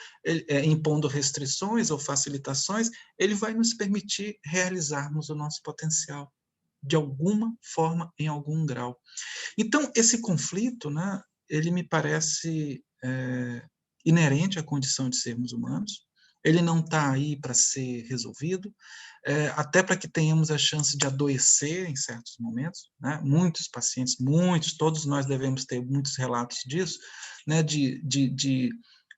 impondo restrições ou facilitações, ele vai nos permitir realizarmos o nosso potencial, de alguma forma, em algum grau. Então, esse conflito, né, ele me parece inerente à condição de sermos humanos, ele não está aí para ser resolvido, até para que tenhamos a chance de adoecer em certos momentos, né? Muitos pacientes, todos nós devemos ter muitos relatos disso, né? de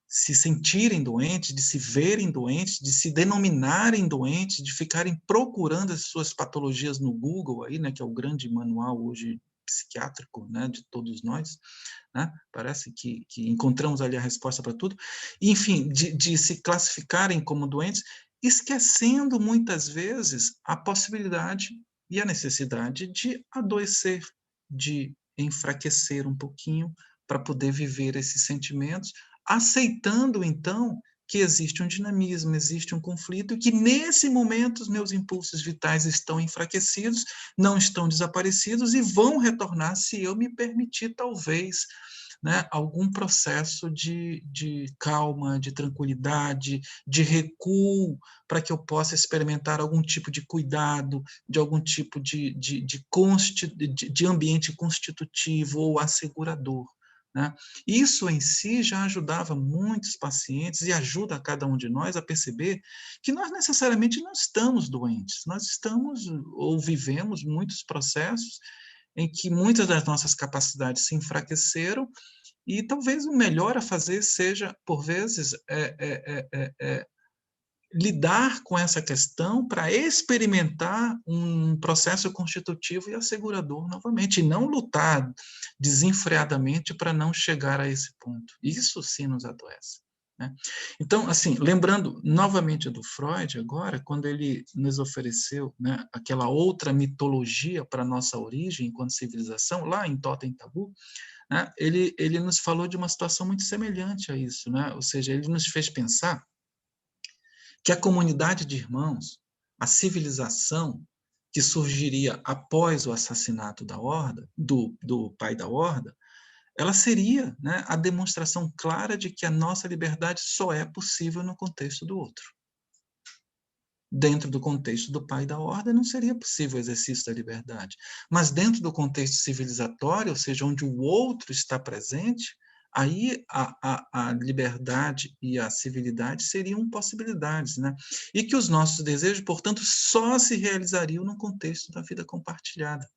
se sentirem doentes, de se verem doentes, de se denominarem doentes, de ficarem procurando as suas patologias no Google, aí, né? Que é o grande manual hoje psiquiátrico, né? De todos nós. Né? Parece que encontramos ali a resposta para tudo. Enfim, de se classificarem como doentes, esquecendo muitas vezes a possibilidade e a necessidade de adoecer, de enfraquecer um pouquinho para poder viver esses sentimentos, aceitando então que existe um dinamismo, existe um conflito, e que nesse momento os meus impulsos vitais estão enfraquecidos, não estão desaparecidos e vão retornar se eu me permitir, talvez, né, algum processo de calma, de tranquilidade, de recuo, para que eu possa experimentar algum tipo de cuidado, de algum tipo de ambiente constitutivo ou assegurador. Né? Isso em si já ajudava muitos pacientes e ajuda a cada um de nós a perceber que nós necessariamente não estamos doentes, nós estamos ou vivemos muitos processos em que muitas das nossas capacidades se enfraqueceram e talvez o melhor a fazer seja, por vezes, lidar com essa questão para experimentar um processo constitutivo e assegurador novamente, e não lutar desenfreadamente para não chegar a esse ponto. Isso sim nos adoece. Né? Então, assim, lembrando novamente do Freud agora, quando ele nos ofereceu, né, aquela outra mitologia para a nossa origem enquanto civilização, lá em Totem Tabu, né, ele nos falou de uma situação muito semelhante a isso, né? Ou seja, ele nos fez pensar que a comunidade de irmãos, a civilização que surgiria após o assassinato da Horda, do pai da Horda, ela seria, né, a demonstração clara de que a nossa liberdade só é possível no contexto do outro. Dentro do contexto do pai da Horda, não seria possível o exercício da liberdade. Mas dentro do contexto civilizatório, ou seja, onde o outro está presente, aí a liberdade e a civilidade seriam possibilidades, né? E que os nossos desejos, portanto, só se realizariam no contexto da vida compartilhada.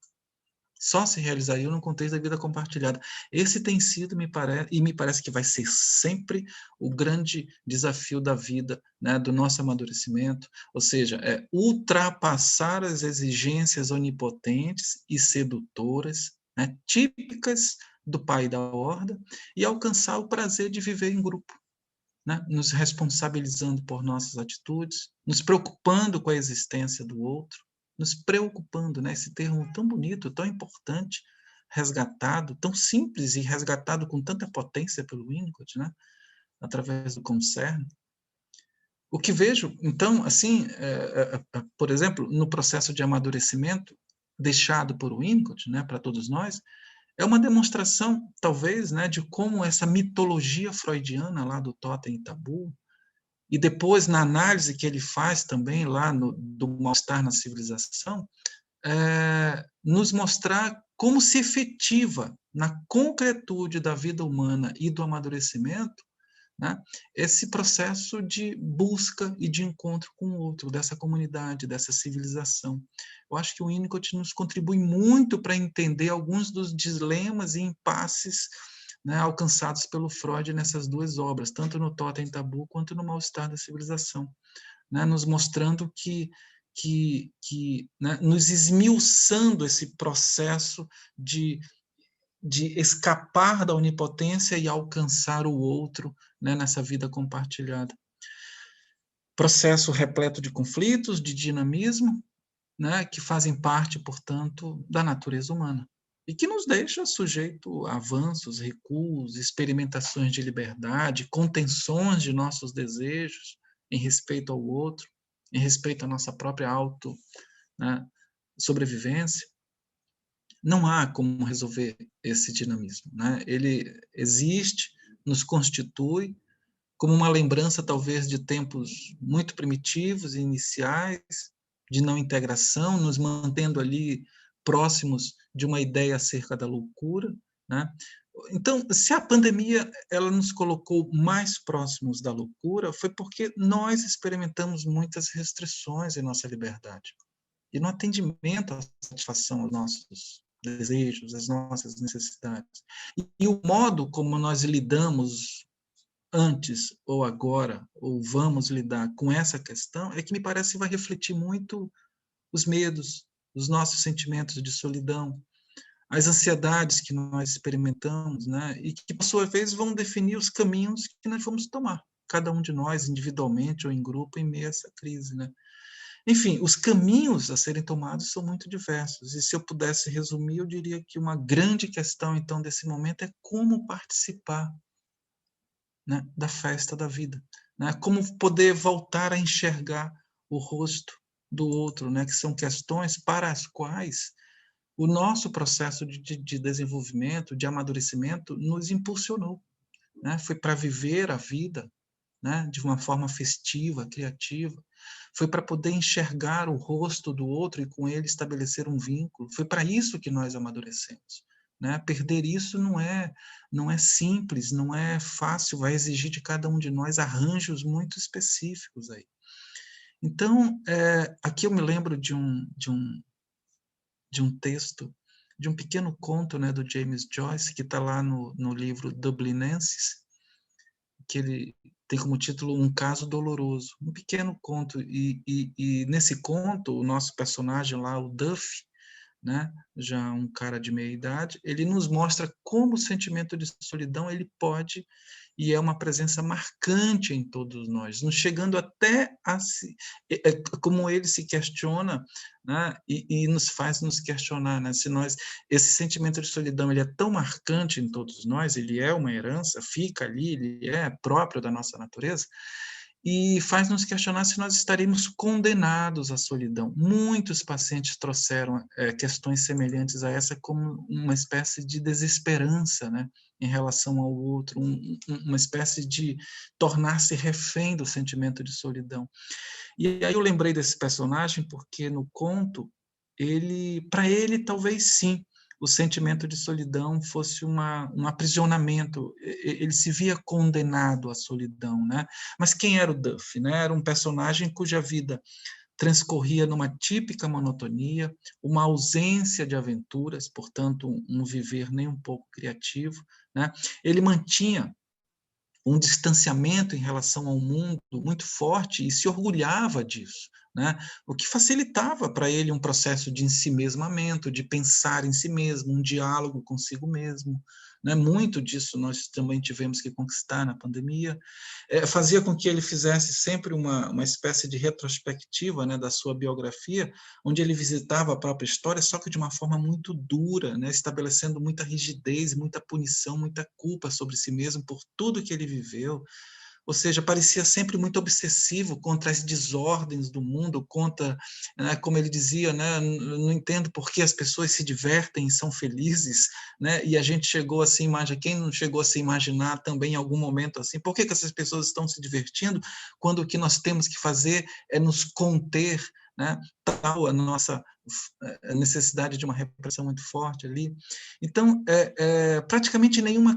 só se realizariam no contexto da vida compartilhada. Esse tem sido, me parece que vai ser sempre o grande desafio da vida, né, do nosso amadurecimento, ou seja, ultrapassar as exigências onipotentes e sedutoras, né, típicas do pai da horda, e alcançar o prazer de viver em grupo, né, nos responsabilizando por nossas atitudes, nos preocupando com a existência do outro, nos preocupando, né, esse termo tão bonito, tão importante, resgatado, tão simples e resgatado com tanta potência pelo Winnicott, né, através do concern. O que vejo, então, assim, por exemplo, no processo de amadurecimento deixado por Winnicott, né, para todos nós, é uma demonstração, talvez, né, de como essa mitologia freudiana lá do Totem e Tabu, e depois na análise que ele faz também lá do mal-estar na civilização, nos mostrar como se efetiva na concretude da vida humana e do amadurecimento, né, esse processo de busca e de encontro com o outro, dessa comunidade, dessa civilização. Eu acho que o Winnicott nos contribui muito para entender alguns dos dilemas e impasses, né, alcançados pelo Freud nessas duas obras, tanto no Totem e Tabu quanto no Mal-Estar da Civilização, né, nos mostrando né, nos esmiuçando esse processo de escapar da onipotência e alcançar o outro, né, nessa vida compartilhada. Processo repleto de conflitos, de dinamismo, né, que fazem parte, portanto, da natureza humana e que nos deixa sujeito a avanços, recuos, experimentações de liberdade, contenções de nossos desejos em respeito ao outro, em respeito à nossa própria né, sobrevivência. Não há como resolver esse dinamismo, né? Ele existe, nos constitui como uma lembrança talvez de tempos muito primitivos e iniciais, de não integração, nos mantendo ali próximos de uma ideia acerca da loucura, né? Então, se a pandemia ela nos colocou mais próximos da loucura, foi porque nós experimentamos muitas restrições em nossa liberdade e no atendimento à satisfação aos nossos desejos, às nossas necessidades. E o modo como nós lidamos antes ou agora, ou vamos lidar com essa questão, é que me parece vai refletir muito os medos, os nossos sentimentos de solidão, as ansiedades que nós experimentamos, né? E que, por sua vez, vão definir os caminhos que nós vamos tomar, cada um de nós, individualmente ou em grupo, em meio a essa crise, né? Enfim, os caminhos a serem tomados são muito diversos. E se eu pudesse resumir, eu diria que uma grande questão, então, desse momento é como participar, né, da festa da vida, né? Como poder voltar a enxergar o rosto do outro, né? Que são questões para as quais o nosso processo de desenvolvimento, de amadurecimento, nos impulsionou, né? Foi para viver a vida, né, de uma forma festiva, criativa. Foi para poder enxergar o rosto do outro e com ele estabelecer um vínculo. Foi para isso que nós amadurecemos. Né? Perder isso não é simples, não é fácil, vai exigir de cada um de nós arranjos muito específicos aí. Então, aqui eu me lembro de um texto, de um pequeno conto, né, do James Joyce, que está lá no livro Dublinenses, que ele tem como título Um Caso Doloroso, um pequeno conto, e nesse conto, o nosso personagem lá, o Duff, né, já um cara de meia idade, ele nos mostra como o sentimento de solidão ele pode e é uma presença marcante em todos nós, nos chegando até a como ele se questiona, né, e nos faz nos questionar, né, se nós esse sentimento de solidão ele é tão marcante em todos nós, ele é uma herança, fica ali, ele é próprio da nossa natureza, e faz nos questionar se nós estaríamos condenados à solidão. Muitos pacientes trouxeram questões semelhantes a essa como uma espécie de desesperança, né, em relação ao outro, uma espécie de tornar-se refém do sentimento de solidão. E aí eu lembrei desse personagem porque no conto, para ele talvez sim, o sentimento de solidão fosse um aprisionamento, ele se via condenado à solidão, né? Mas quem era o Duff, né? Era um personagem cuja vida transcorria numa típica monotonia, uma ausência de aventuras, portanto, um viver nem um pouco criativo, né? Ele mantinha um distanciamento em relação ao mundo muito forte e se orgulhava disso, né? O que facilitava para ele um processo de ensimesmamento, de pensar em si mesmo, um diálogo consigo mesmo, né? Muito disso nós também tivemos que conquistar na pandemia. Fazia com que ele fizesse sempre uma espécie de retrospectiva, né, da sua biografia, onde ele visitava a própria história, só que de uma forma muito dura, né, estabelecendo muita rigidez, muita punição, muita culpa sobre si mesmo por tudo que ele viveu. Ou seja, parecia sempre muito obsessivo contra as desordens do mundo, contra, né, como ele dizia, né, não entendo por que as pessoas se divertem e são felizes, né, e a gente chegou a se imaginar, quem não chegou a se imaginar também em algum momento assim, por que essas pessoas estão se divertindo quando o que nós temos que fazer é nos conter, né, tal a nossa necessidade de uma repressão muito forte ali. Então, praticamente nenhuma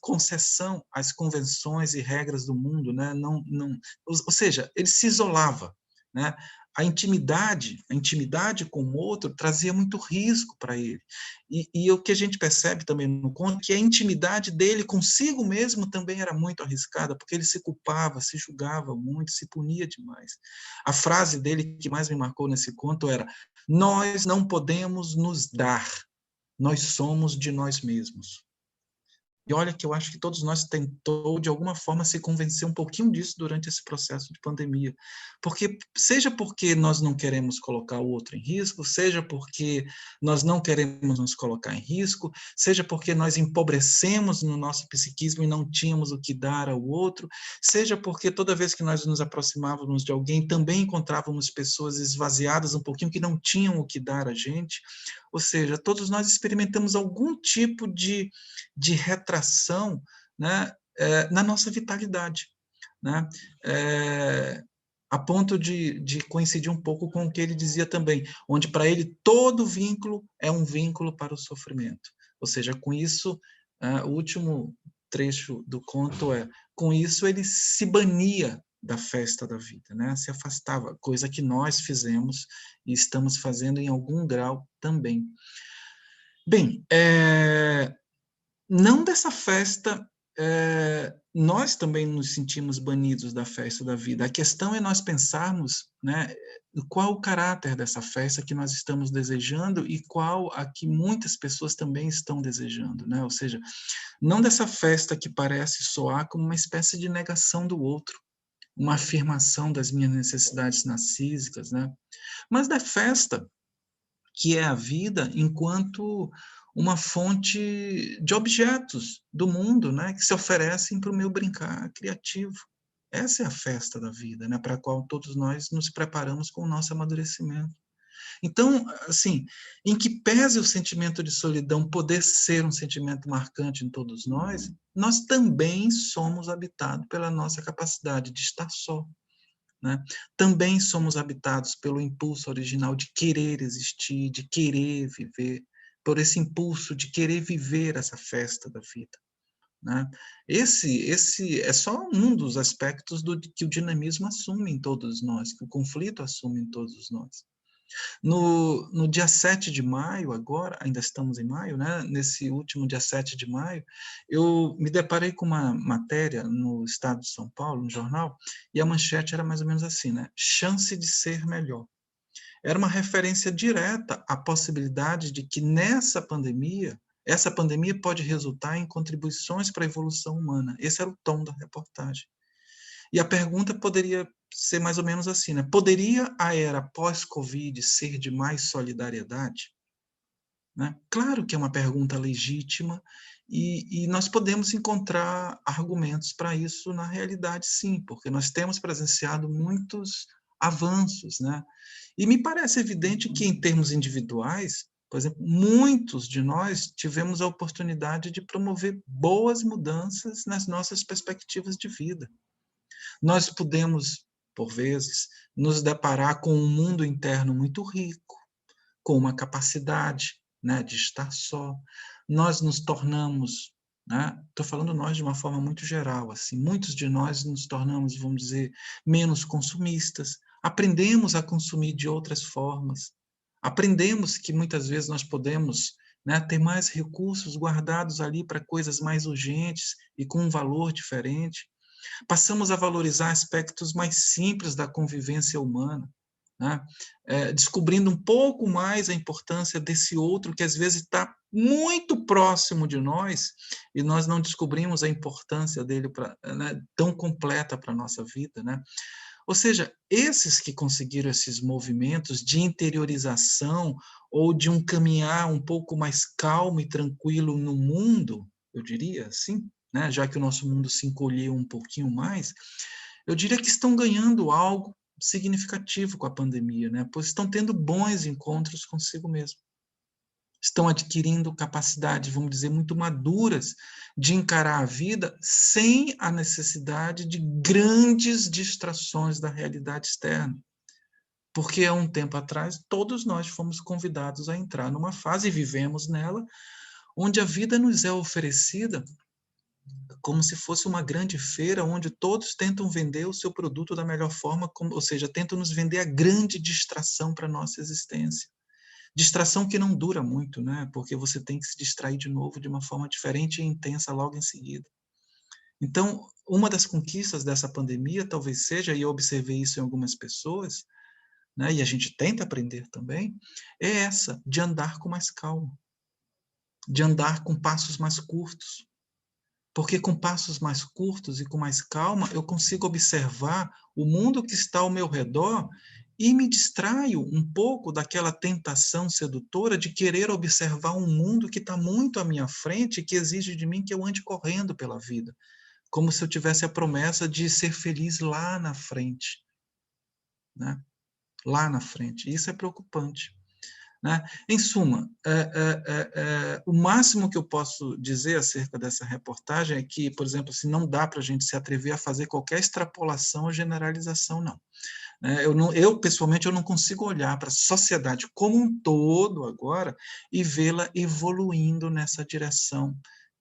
concessão às convenções e regras do mundo, né? Ou seja, ele se isolava, né? A intimidade com o outro trazia muito risco para ele. E o que a gente percebe também no conto é que a intimidade dele consigo mesmo também era muito arriscada, porque ele se culpava, se julgava muito, se punia demais. A frase dele que mais me marcou nesse conto era: nós não podemos nos dar, nós somos de nós mesmos. E olha que eu acho que todos nós tentou, de alguma forma, se convencer um pouquinho disso durante esse processo de pandemia. Seja porque nós não queremos colocar o outro em risco, seja porque nós não queremos nos colocar em risco, seja porque nós empobrecemos no nosso psiquismo e não tínhamos o que dar ao outro, seja porque toda vez que nós nos aproximávamos de alguém, também encontrávamos pessoas esvaziadas um pouquinho que não tinham o que dar a gente. Ou seja, todos nós experimentamos algum tipo de retração, né, na nossa vitalidade, né, a ponto de coincidir um pouco com o que ele dizia também, onde para ele todo vínculo é um vínculo para o sofrimento. Ou seja, com isso, o último trecho do conto com isso ele se bania da festa da vida, né? Se afastava, coisa que nós fizemos e estamos fazendo em algum grau também. Bem, não dessa festa, nós também nos sentimos banidos da festa da vida. A questão é nós pensarmos, né, qual o caráter dessa festa que nós estamos desejando e qual a que muitas pessoas também estão desejando, né? Ou seja, não dessa festa que parece soar como uma espécie de negação do outro, uma afirmação das minhas necessidades narcísicas, né? Mas da festa que é a vida enquanto uma fonte de objetos do mundo, né, que se oferecem para o meu brincar criativo. Essa é a festa da vida, né, para a qual todos nós nos preparamos com o nosso amadurecimento. Então, assim, em que pese o sentimento de solidão poder ser um sentimento marcante em todos nós também somos habitados pela nossa capacidade de estar só, né? Também somos habitados pelo impulso original de querer existir, de querer viver, por esse impulso de querer viver essa festa da vida, né? Esse é só um dos aspectos que o dinamismo assume em todos nós, que o conflito assume em todos nós. No dia 7 de maio, agora, ainda estamos em maio, né? Nesse último dia 7 de maio, eu me deparei com uma matéria no Estado de São Paulo, no jornal, e a manchete era mais ou menos assim, né? Chance de ser melhor. Era uma referência direta à possibilidade de que essa pandemia pode resultar em contribuições para a evolução humana. Esse era o tom da reportagem. E a pergunta poderia ser mais ou menos assim, né? Poderia a era pós-Covid ser de mais solidariedade? Né? Claro que é uma pergunta legítima e nós podemos encontrar argumentos para isso na realidade, sim, porque nós temos presenciado muitos avanços, né? E me parece evidente que, em termos individuais, por exemplo, muitos de nós tivemos a oportunidade de promover boas mudanças nas nossas perspectivas de vida. Nós podemos, por vezes, nos deparar com um mundo interno muito rico, com uma capacidade, né, de estar só. Nós nos tornamos, né, estou falando nós de uma forma muito geral, assim, muitos de nós nos tornamos, vamos dizer, menos consumistas, aprendemos a consumir de outras formas, aprendemos que muitas vezes nós podemos, né, ter mais recursos guardados ali para coisas mais urgentes e com um valor diferente. Passamos a valorizar aspectos mais simples da convivência humana, né? Descobrindo um pouco mais a importância desse outro que às vezes está muito próximo de nós e nós não descobrimos a importância dele né, tão completa para a nossa vida, né? Ou seja, esses que conseguiram esses movimentos de interiorização ou de um caminhar um pouco mais calmo e tranquilo no mundo, eu diria assim, né, já que o nosso mundo se encolheu um pouquinho mais, eu diria que estão ganhando algo significativo com a pandemia, né, pois estão tendo bons encontros consigo mesmo. Estão adquirindo capacidades, vamos dizer, muito maduras de encarar a vida sem a necessidade de grandes distrações da realidade externa. Porque há um tempo atrás, todos nós fomos convidados a entrar numa fase, e vivemos nela, onde a vida nos é oferecida como se fosse uma grande feira, onde todos tentam vender o seu produto da melhor forma, ou seja, tentam nos vender a grande distração para a nossa existência. Distração que não dura muito, né? Porque você tem que se distrair de novo de uma forma diferente e intensa logo em seguida. Então, uma das conquistas dessa pandemia talvez seja, e eu observei isso em algumas pessoas, né, e a gente tenta aprender também, é essa, de andar com mais calma, de andar com passos mais curtos. Porque com passos mais curtos e com mais calma, eu consigo observar o mundo que está ao meu redor e me distraio um pouco daquela tentação sedutora de querer observar um mundo que está muito à minha frente e que exige de mim que eu ande correndo pela vida, como se eu tivesse a promessa de ser feliz lá na frente, né? Lá na frente. Isso é preocupante. Né? Em suma, o máximo que eu posso dizer acerca dessa reportagem é que, por exemplo, assim, não dá para a gente se atrever a fazer qualquer extrapolação ou generalização, não. Eu, pessoalmente, eu não consigo olhar para a sociedade como um todo agora e vê-la evoluindo nessa direção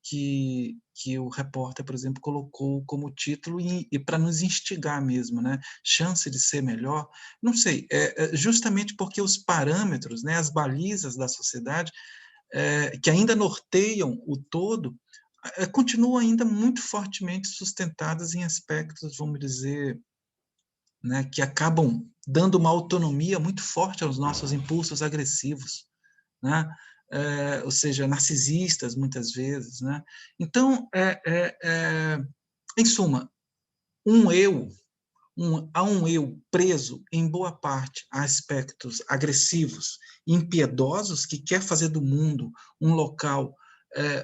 que o repórter, por exemplo, colocou como título e para nos instigar mesmo, né? Chance de ser melhor. Não sei, justamente porque os parâmetros, né, as balizas da sociedade, que ainda norteiam o todo, continuam ainda muito fortemente sustentadas em aspectos, vamos dizer, né, que acabam dando uma autonomia muito forte aos nossos impulsos agressivos, né? Ou seja, narcisistas, muitas vezes. Né? Então, em suma, há um eu preso, em boa parte, a aspectos agressivos, impiedosos, que quer fazer do mundo um local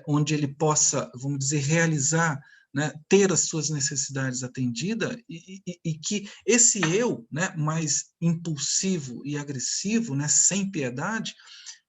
onde ele possa, vamos dizer, realizar, né, ter as suas necessidades atendidas, e que esse eu, né, mais impulsivo e agressivo, né, sem piedade,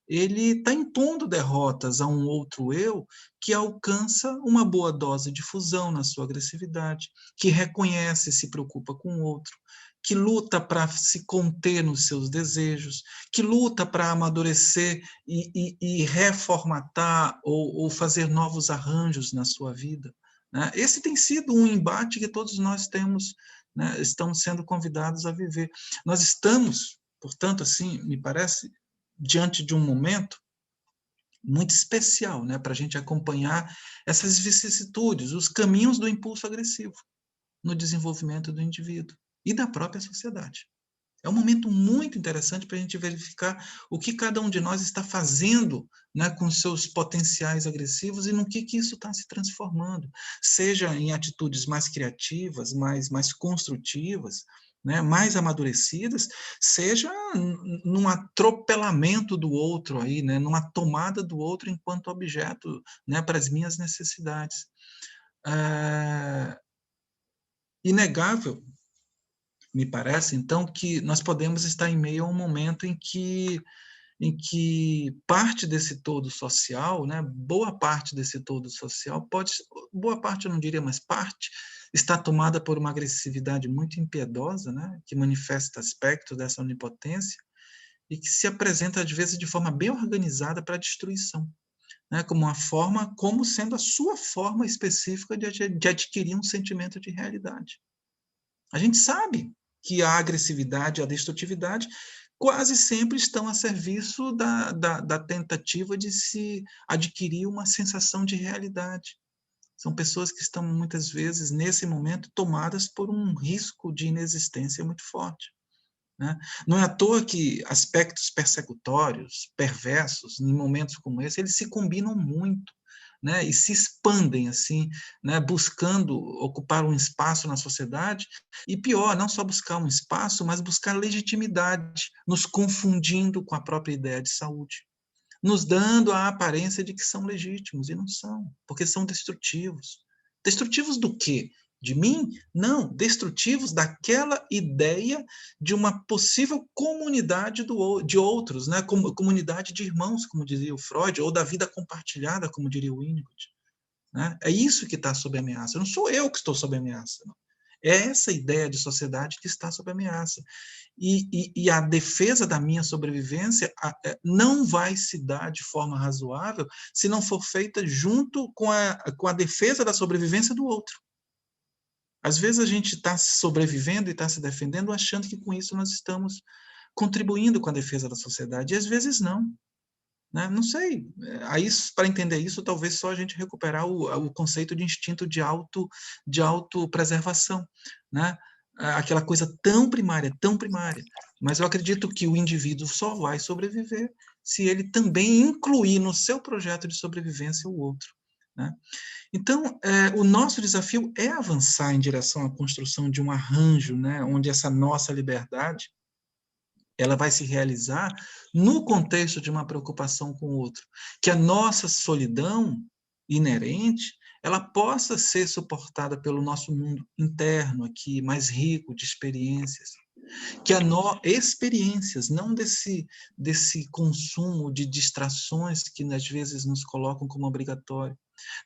ele está impondo derrotas a um outro eu que alcança uma boa dose de fusão na sua agressividade, que reconhece e se preocupa com o outro, que luta para se conter nos seus desejos, que luta para amadurecer e reformatar ou fazer novos arranjos na sua vida. Né? Esse tem sido um embate que todos nós temos, né, estamos sendo convidados a viver. Nós estamos, portanto, assim, me parece, diante de um momento muito especial, né, para a gente acompanhar essas vicissitudes, os caminhos do impulso agressivo no desenvolvimento do indivíduo e da própria sociedade. É um momento muito interessante para a gente verificar o que cada um de nós está fazendo, né, com seus potenciais agressivos e no que isso está se transformando, seja em atitudes mais criativas, mais construtivas, né, mais amadurecidas, seja num atropelamento do outro aí, né, numa tomada do outro enquanto objeto, né, para as minhas necessidades. Inegável, me parece, então, que nós podemos estar em meio a um momento em que parte desse todo social, né, boa parte desse todo social, boa parte eu não diria, mas parte, está tomada por uma agressividade muito impiedosa, né, que manifesta aspectos dessa onipotência e que se apresenta, às vezes, de forma bem organizada para a destruição, né, como sendo a sua forma específica de adquirir um sentimento de realidade. A gente sabe que a agressividade e a destrutividade quase sempre estão a serviço da tentativa de se adquirir uma sensação de realidade. São pessoas que estão, muitas vezes, nesse momento, tomadas por um risco de inexistência muito forte, né? Não é à toa que aspectos persecutórios, perversos, em momentos como esse, eles se combinam muito, né? E se expandem assim, né? Buscando ocupar um espaço na sociedade, e pior, não só buscar um espaço, mas buscar legitimidade, nos confundindo com a própria ideia de saúde, nos dando a aparência de que são legítimos, e não são, porque são destrutivos. Destrutivos do quê? De mim? Não, destrutivos daquela ideia de uma possível comunidade de outros, né? Comunidade de irmãos, como dizia o Freud, ou da vida compartilhada, como diria o Winnicott, né? É isso que está sob ameaça. Não sou eu que estou sob ameaça, não. É essa ideia de sociedade que está sob ameaça. E a defesa da minha sobrevivência não vai se dar de forma razoável se não for feita junto com a defesa da sobrevivência do outro. Às vezes a gente está sobrevivendo e está se defendendo achando que com isso nós estamos contribuindo com a defesa da sociedade, e às vezes não. Né? Não sei. Aí, para entender isso, talvez só a gente recuperar o conceito de instinto de autopreservação, né? Aquela coisa tão primária, tão primária. Mas eu acredito que o indivíduo só vai sobreviver se ele também incluir no seu projeto de sobrevivência o outro, né? Então, o nosso desafio é avançar em direção à construção de um arranjo, né, onde essa nossa liberdade ela vai se realizar no contexto de uma preocupação com o outro, que a nossa solidão inerente ela possa ser suportada pelo nosso mundo interno aqui, mais rico de experiências, que experiências, não desse consumo de distrações que às vezes nos colocam como obrigatório,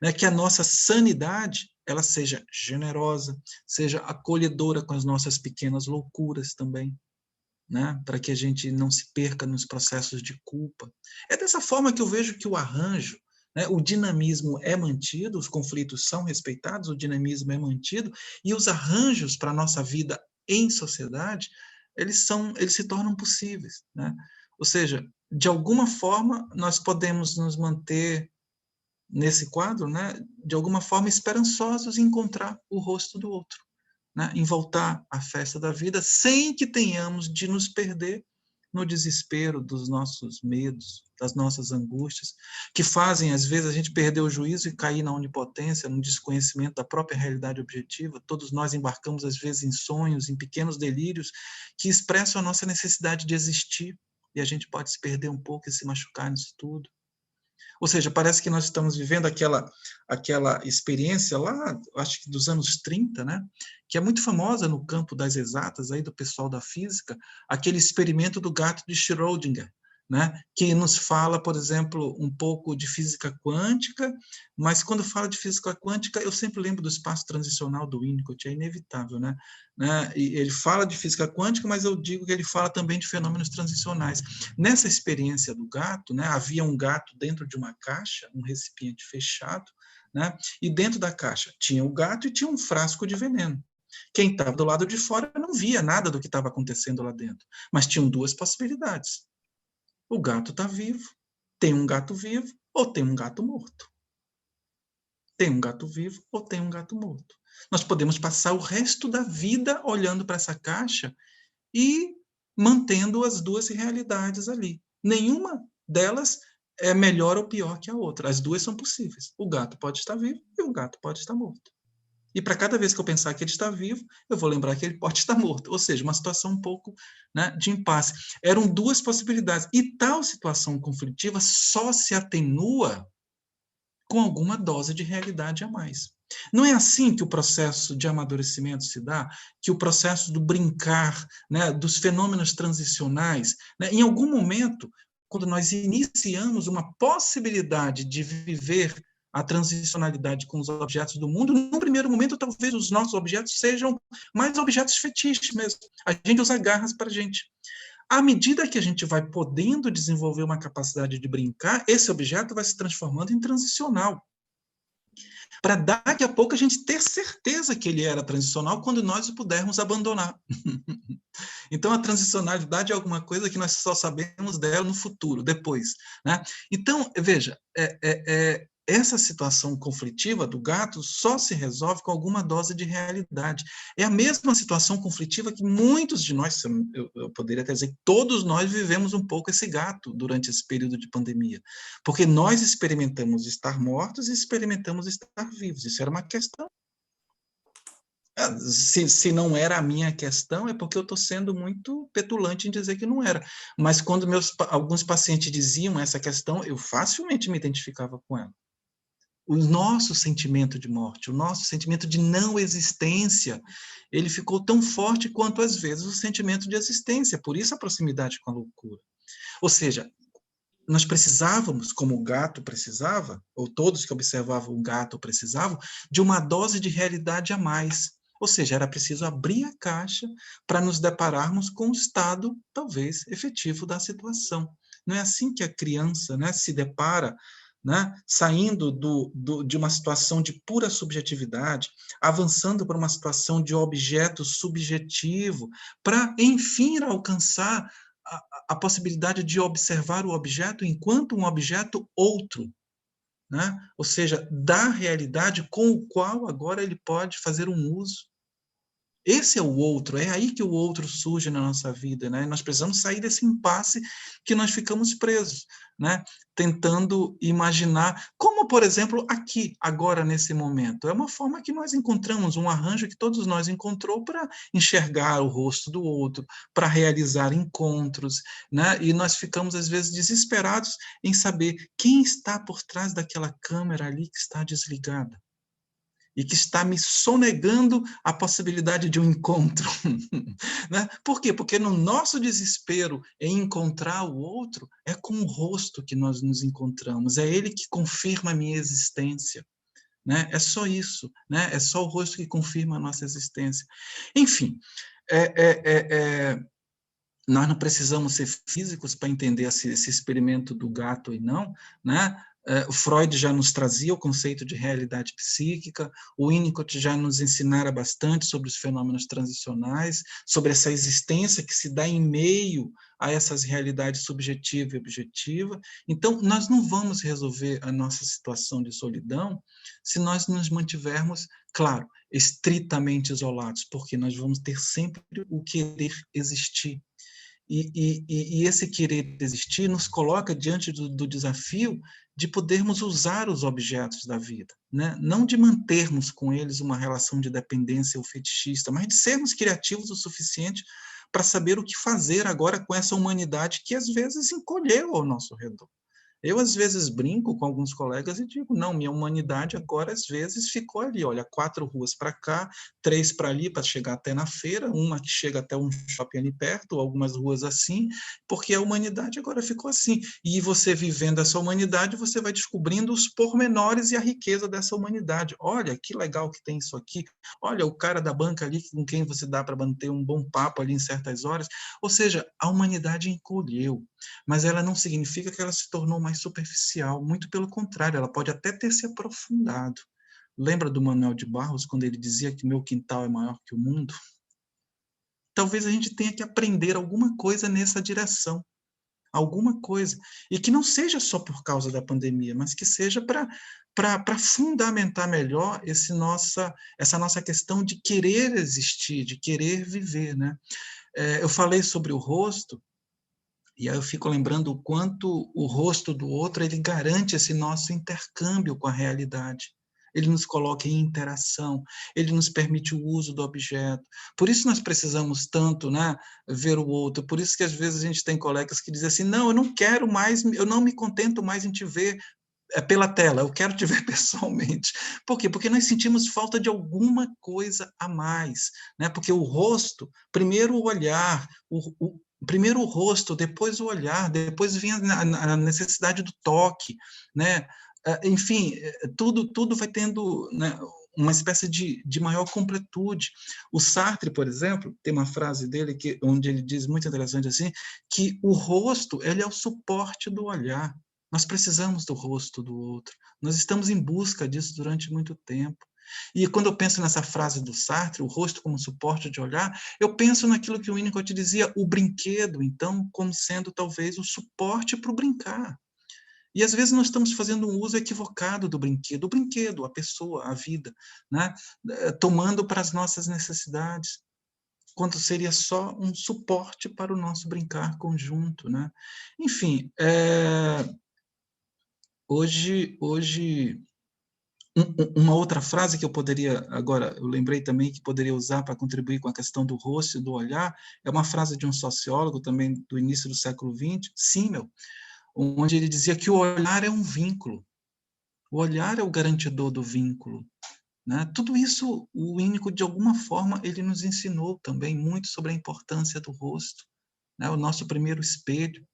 né? Que a nossa sanidade ela seja generosa, seja acolhedora com as nossas pequenas loucuras também, né? Para que a gente não se perca nos processos de culpa. É dessa forma que eu vejo que o arranjo, né, o dinamismo é mantido, os conflitos são respeitados, o dinamismo é mantido, e os arranjos para a nossa vida em sociedade, eles se tornam possíveis, né? Ou seja, de alguma forma, nós podemos nos manter nesse quadro, né, de alguma forma esperançosos em encontrar o rosto do outro, né, em voltar à festa da vida, sem que tenhamos de nos perder no desespero dos nossos medos, das nossas angústias, que fazem, às vezes, a gente perder o juízo e cair na onipotência, no desconhecimento da própria realidade objetiva. Todos nós embarcamos, às vezes, em sonhos, em pequenos delírios, que expressam a nossa necessidade de existir, e a gente pode se perder um pouco e se machucar nisso tudo. Ou seja, parece que nós estamos vivendo aquela experiência lá, acho que dos anos 30, né? Que é muito famosa no campo das exatas, aí do pessoal da física, aquele experimento do gato de Schrödinger, né? Que nos fala, por exemplo, um pouco de física quântica, mas quando fala de física quântica, eu sempre lembro do espaço transicional do Winnicott, é inevitável, né? E ele fala de física quântica, mas eu digo que ele fala também de fenômenos transicionais. Nessa experiência do gato, né, havia um gato dentro de uma caixa, um recipiente fechado, né, e dentro da caixa tinha o gato e tinha um frasco de veneno. Quem estava do lado de fora não via nada do que estava acontecendo lá dentro, mas tinham duas possibilidades. O gato está vivo, tem um gato vivo ou tem um gato morto. Tem um gato vivo ou tem um gato morto. Nós podemos passar o resto da vida olhando para essa caixa e mantendo as duas realidades ali. Nenhuma delas é melhor ou pior que a outra. As duas são possíveis. O gato pode estar vivo e o gato pode estar morto. E para cada vez que eu pensar que ele está vivo, eu vou lembrar que ele pode estar morto. Ou seja, uma situação um pouco, né, de impasse. Eram duas possibilidades. E tal situação conflitiva só se atenua com alguma dose de realidade a mais. Não é assim que o processo de amadurecimento se dá, que o processo do brincar, né, dos fenômenos transicionais, né, em algum momento, quando nós iniciamos uma possibilidade de viver a transicionalidade com os objetos do mundo, no primeiro momento, talvez os nossos objetos sejam mais objetos fetiches mesmo. A gente usa garras para a gente. À medida que a gente vai podendo desenvolver uma capacidade de brincar, esse objeto vai se transformando em transicional. Para daqui a pouco a gente ter certeza que ele era transicional quando nós o pudermos abandonar. Então, a transicionalidade é alguma coisa que nós só sabemos dela no futuro, depois, né? Então, veja, essa situação conflitiva do gato só se resolve com alguma dose de realidade. É a mesma situação conflitiva que muitos de nós, eu poderia até dizer, todos nós vivemos um pouco esse gato durante esse período de pandemia, porque nós experimentamos estar mortos e experimentamos estar vivos. Isso era uma questão. Se não era a minha questão, é porque eu estou sendo muito petulante em dizer que não era. Mas quando alguns pacientes diziam essa questão, eu facilmente me identificava com ela. O nosso sentimento de morte, o nosso sentimento de não existência, ele ficou tão forte quanto, às vezes, o sentimento de existência. Por isso a proximidade com a loucura. Ou seja, nós precisávamos, como o gato precisava, ou todos que observavam o gato precisavam, de uma dose de realidade a mais. Ou seja, era preciso abrir a caixa para nos depararmos com o estado, talvez, efetivo da situação. Não é assim que a criança, né, se depara, né, saindo de uma situação de pura subjetividade, avançando para uma situação de objeto subjetivo, para, enfim, alcançar a possibilidade de observar o objeto enquanto um objeto outro, né? Ou seja, da realidade com o qual agora ele pode fazer um uso. Esse é o outro, é aí que o outro surge na nossa vida, né? Nós precisamos sair desse impasse que nós ficamos presos, né? Tentando imaginar, como, por exemplo, aqui, agora, nesse momento. É uma forma que nós encontramos, um arranjo que todos nós encontrou para enxergar o rosto do outro, para realizar encontros, né? E nós ficamos, às vezes, desesperados em saber quem está por trás daquela câmera ali que está desligada e que está me sonegando a possibilidade de um encontro. Né? Por quê? Porque no nosso desespero em encontrar o outro, é com o rosto que nós nos encontramos, é ele que confirma a minha existência. Né? É só isso, né? É só o rosto que confirma a nossa existência. Enfim, nós não precisamos ser físicos para entender esse experimento do gato e não, né? O Freud já nos trazia o conceito de realidade psíquica, o Winnicott já nos ensinara bastante sobre os fenômenos transicionais, sobre essa existência que se dá em meio a essas realidades subjetiva e objetiva. Então, nós não vamos resolver a nossa situação de solidão se nós nos mantivermos, claro, estritamente isolados, porque nós vamos ter sempre o querer existir. E esse querer existir nos coloca diante do desafio de podermos usar os objetos da vida, né? Não de mantermos com eles uma relação de dependência ou fetichista, mas de sermos criativos o suficiente para saber o que fazer agora com essa humanidade que às vezes encolheu ao nosso redor. Eu, às vezes, brinco com alguns colegas e digo, não, minha humanidade agora, às vezes, ficou ali, olha, 4 ruas para cá, 3 para ali, para chegar até na feira, uma que chega até um shopping ali perto, algumas ruas assim, porque a humanidade agora ficou assim. E você vivendo essa humanidade, você vai descobrindo os pormenores e a riqueza dessa humanidade. Olha, que legal que tem isso aqui. Olha, o cara da banca ali, com quem você dá para manter um bom papo ali em certas horas. Ou seja, a humanidade encolheu, mas ela não significa que ela se tornou mais superficial, muito pelo contrário, ela pode até ter se aprofundado. Lembra do Manuel de Barros, quando ele dizia que meu quintal é maior que o mundo? Talvez a gente tenha que aprender alguma coisa nessa direção, alguma coisa, e que não seja só por causa da pandemia, mas que seja para fundamentar melhor essa nossa questão de querer existir, de querer viver, né? Eu falei sobre o rosto, e aí eu fico lembrando o quanto o rosto do outro ele garante esse nosso intercâmbio com a realidade. Ele nos coloca em interação, ele nos permite o uso do objeto. Por isso nós precisamos tanto, né, ver o outro. Por isso que às vezes a gente tem colegas que dizem assim, não, eu não quero mais, eu não me contento mais em te ver pela tela, eu quero te ver pessoalmente. Por quê? Porque nós sentimos falta de alguma coisa a mais, né? Porque o rosto, primeiro o olhar, primeiro o rosto, depois o olhar, depois vinha a necessidade do toque, né? Enfim, tudo vai tendo, né, uma espécie de maior completude. O Sartre, por exemplo, tem uma frase dele onde ele diz muito interessante assim, que o rosto ele é o suporte do olhar. Nós precisamos do rosto do outro. Nós estamos em busca disso durante muito tempo. E quando eu penso nessa frase do Sartre, o rosto como suporte de olhar, eu penso naquilo que o Winnicott dizia, o brinquedo, então, como sendo talvez o suporte para o brincar. E às vezes nós estamos fazendo um uso equivocado do brinquedo, a pessoa, a vida, né? Tomando para as nossas necessidades, quando seria só um suporte para o nosso brincar conjunto, né? Enfim, hoje uma outra frase que eu poderia, agora, eu lembrei também que poderia usar para contribuir com a questão do rosto e do olhar, é uma frase de um sociólogo também do início do século XX, Simmel, onde ele dizia que o olhar é um vínculo, o olhar é o garantidor do vínculo, né? Tudo isso, o Winnicott, de alguma forma, ele nos ensinou também muito sobre a importância do rosto, né? O nosso primeiro espelho.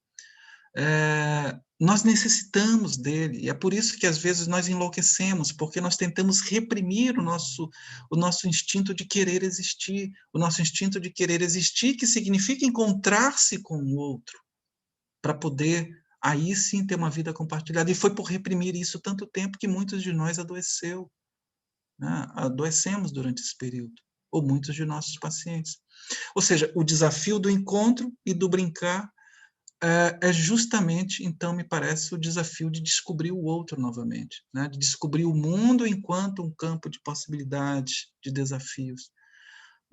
Nós necessitamos dele, e é por isso que às vezes nós enlouquecemos, porque nós tentamos reprimir o nosso instinto de querer existir, o nosso instinto de querer existir, que significa encontrar-se com o outro, para poder aí sim ter uma vida compartilhada. E foi por reprimir isso tanto tempo que muitos de nós adoeceu, né? Adoecemos durante esse período, ou muitos de nossos pacientes. Ou seja, o desafio do encontro e do brincar é justamente, então, me parece, o desafio de descobrir o outro novamente, né? De descobrir o mundo enquanto um campo de possibilidades, de desafios.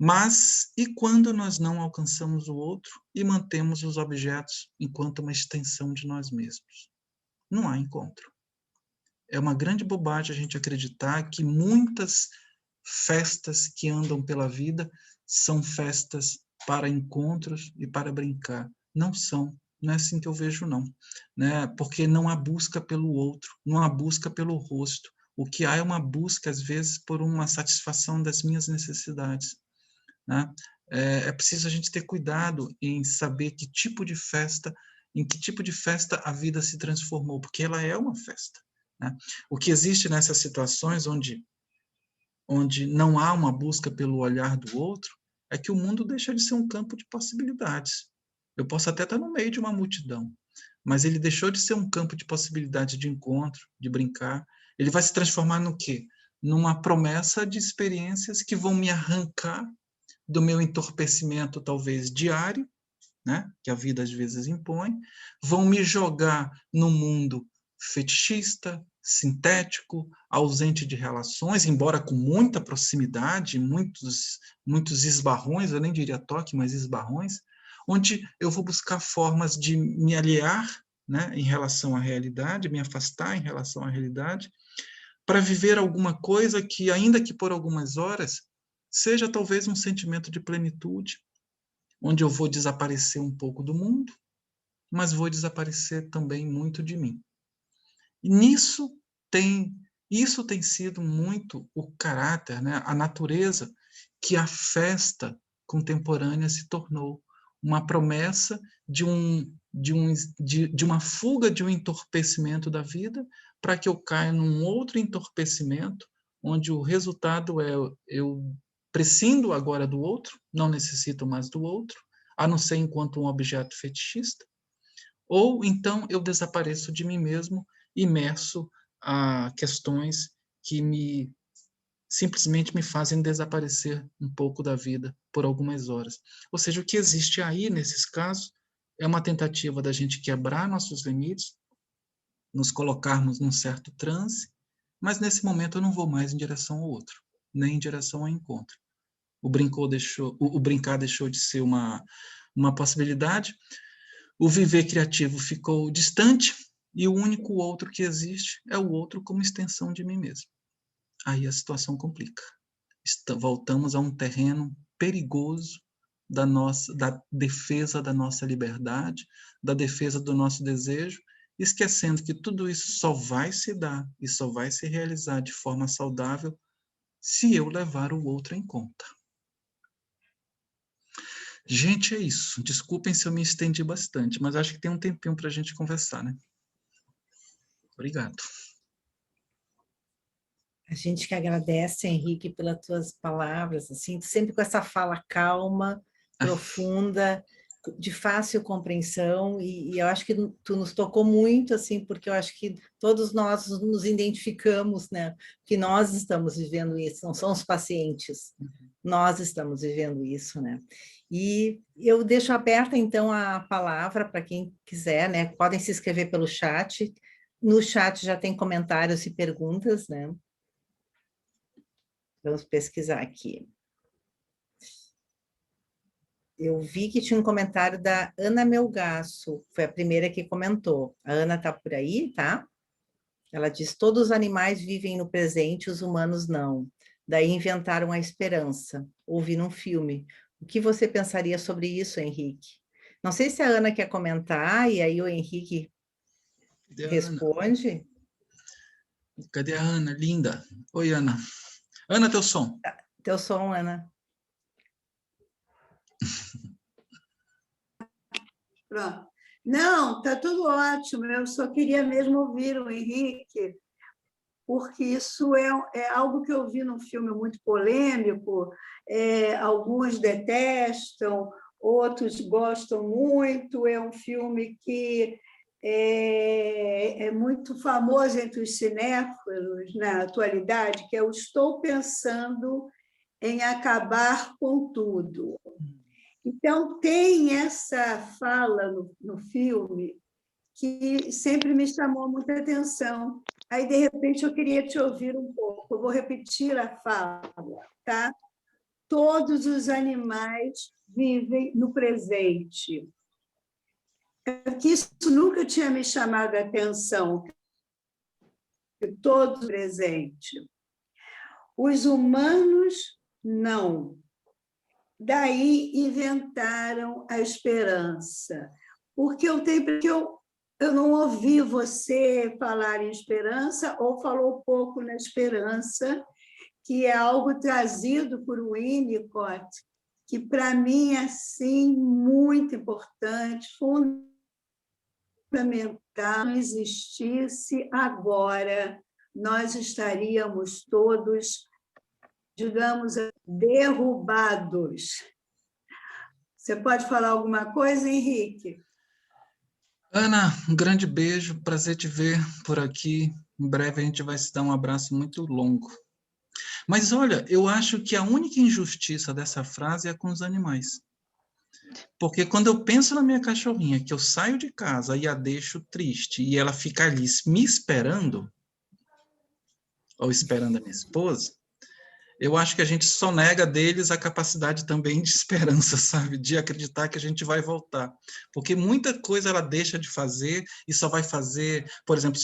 Mas e quando nós não alcançamos o outro e mantemos os objetos enquanto uma extensão de nós mesmos? Não há encontro. É uma grande bobagem a gente acreditar que muitas festas que andam pela vida são festas para encontros e para brincar. Não são. Não é assim que eu vejo, não. Né? Porque não há busca pelo outro, não há busca pelo rosto. O que há é uma busca, às vezes, por uma satisfação das minhas necessidades. Né? É preciso a gente ter cuidado em saber que tipo de festa, em que tipo de festa a vida se transformou, porque ela é uma festa. Né? O que existe nessas situações onde não há uma busca pelo olhar do outro, é que o mundo deixa de ser um campo de possibilidades. Eu posso até estar no meio de uma multidão, mas ele deixou de ser um campo de possibilidade de encontro, de brincar. Ele vai se transformar no quê? Numa promessa de experiências que vão me arrancar do meu entorpecimento, talvez diário, né, que a vida às vezes impõe, vão me jogar no mundo fetichista, sintético, ausente de relações, embora com muita proximidade, muitos esbarrões, eu nem diria toque, mas esbarrões, onde eu vou buscar formas de me aliar, né, em relação à realidade, me afastar em relação à realidade, para viver alguma coisa que, ainda que por algumas horas, seja talvez um sentimento de plenitude, onde eu vou desaparecer um pouco do mundo, mas vou desaparecer também muito de mim. E isso tem sido muito o caráter, né, a natureza que a festa contemporânea se tornou uma promessa de uma fuga de um entorpecimento da vida para que eu caia num outro entorpecimento, onde o resultado é eu prescindo agora do outro, não necessito mais do outro, a não ser enquanto um objeto fetichista, ou então eu desapareço de mim mesmo, imerso a questões que simplesmente me fazem desaparecer um pouco da vida por algumas horas. Ou seja, o que existe aí, nesses casos, é uma tentativa da gente quebrar nossos limites, nos colocarmos num certo transe, mas nesse momento eu não vou mais em direção ao outro, nem em direção ao encontro. O brincar deixou de ser uma possibilidade, o viver criativo ficou distante e o único outro que existe é o outro como extensão de mim mesmo. Aí a situação complica. Voltamos a um terreno perigoso da defesa da nossa liberdade, da defesa do nosso desejo, esquecendo que tudo isso só vai se dar e só vai se realizar de forma saudável se eu levar o outro em conta. Gente, é isso. Desculpem se eu me estendi bastante, mas acho que tem um tempinho para a gente conversar, né? Obrigado. A gente que agradece, Henrique, pelas tuas palavras, assim, sempre com essa fala calma, profunda, de fácil compreensão, e eu acho que tu nos tocou muito, assim, porque eu acho que todos nós nos identificamos, né? Que nós estamos vivendo isso, não são os pacientes, nós estamos vivendo isso, né? E eu deixo aberta, então, a palavra para quem quiser, né? Podem se inscrever pelo chat. No chat já tem comentários e perguntas, né? Vamos pesquisar aqui. Eu vi que tinha um comentário da Ana Melgaço, foi a primeira que comentou. A Ana está por aí, tá? Ela diz: todos os animais vivem no presente, os humanos não. Daí inventaram a esperança. Ouvi num filme. O que você pensaria sobre isso, Henrique? Não sei se a Ana quer comentar, e aí o Henrique Cadê a Ana? responde. Cadê a Ana? Linda. Oi, Ana. Ana, teu som. Teu som, Ana. Pronto. Não, está tudo ótimo. Eu só queria mesmo ouvir o Henrique, porque isso é algo que eu vi num filme muito polêmico. Alguns detestam, outros gostam muito. É um filme que é muito famoso entre os cinéfilos na atualidade, que é o Estou Pensando em Acabar com Tudo. Então, tem essa fala no filme que sempre me chamou muita atenção. Aí, de repente, eu queria te ouvir um pouco. Eu vou repetir a fala, tá? Todos os animais vivem no presente. Que isso nunca tinha me chamado a atenção. Todo presente. Os humanos, não. Daí inventaram a esperança. Porque eu não ouvi você falar em esperança, ou falou pouco na esperança, que é algo trazido por Winnicott, que para mim é assim, muito importante, fundamental. Se não existisse agora, nós estaríamos todos, digamos, derrubados. Você pode falar alguma coisa, Henrique? Ana, um grande beijo, prazer te ver por aqui. Em breve a gente vai se dar um abraço muito longo. Mas olha, eu acho que a única injustiça dessa frase é com os animais. Porque quando eu penso na minha cachorrinha, que eu saio de casa e a deixo triste, e ela fica ali me esperando, ou esperando a minha esposa, eu acho que a gente só nega deles a capacidade também de esperança, sabe? De acreditar que a gente vai voltar. Porque muita coisa ela deixa de fazer e só vai fazer, por exemplo,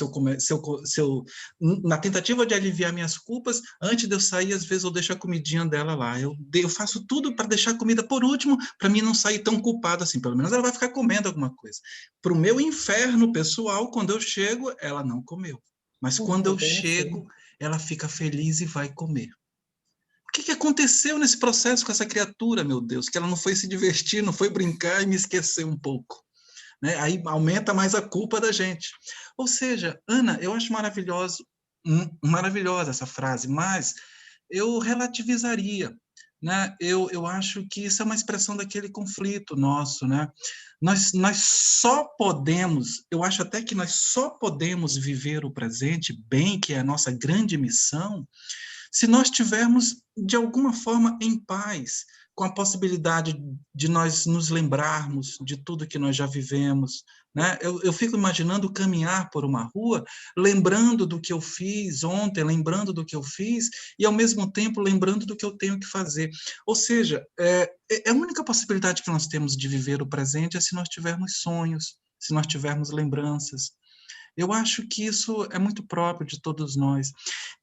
na tentativa de aliviar minhas culpas, antes de eu sair, às vezes eu deixo a comidinha dela lá. Eu faço tudo para deixar a comida por último, para mim não sair tão culpada assim. Pelo menos ela vai ficar comendo alguma coisa. Para o meu inferno pessoal, quando eu chego, ela não comeu. Mas quando eu chego, ela fica feliz e vai comer. O que aconteceu nesse processo com essa criatura, meu Deus? Que ela não foi se divertir, não foi brincar e me esquecer um pouco. Né? Aí aumenta mais a culpa da gente. Ou seja, Ana, eu acho maravilhosa essa frase, mas eu relativizaria. Né? Eu acho que isso é uma expressão daquele conflito nosso. Né? Nós só podemos, eu acho até que nós só podemos viver o presente bem, que é a nossa grande missão, se nós estivermos, de alguma forma, em paz, com a possibilidade de nós nos lembrarmos de tudo que nós já vivemos. Né? Eu fico imaginando caminhar por uma rua, lembrando do que eu fiz ontem, lembrando do que eu fiz, e, ao mesmo tempo, lembrando do que eu tenho que fazer. Ou seja, a única possibilidade que nós temos de viver o presente é se nós tivermos sonhos, se nós tivermos lembranças. Eu acho que isso é muito próprio de todos nós.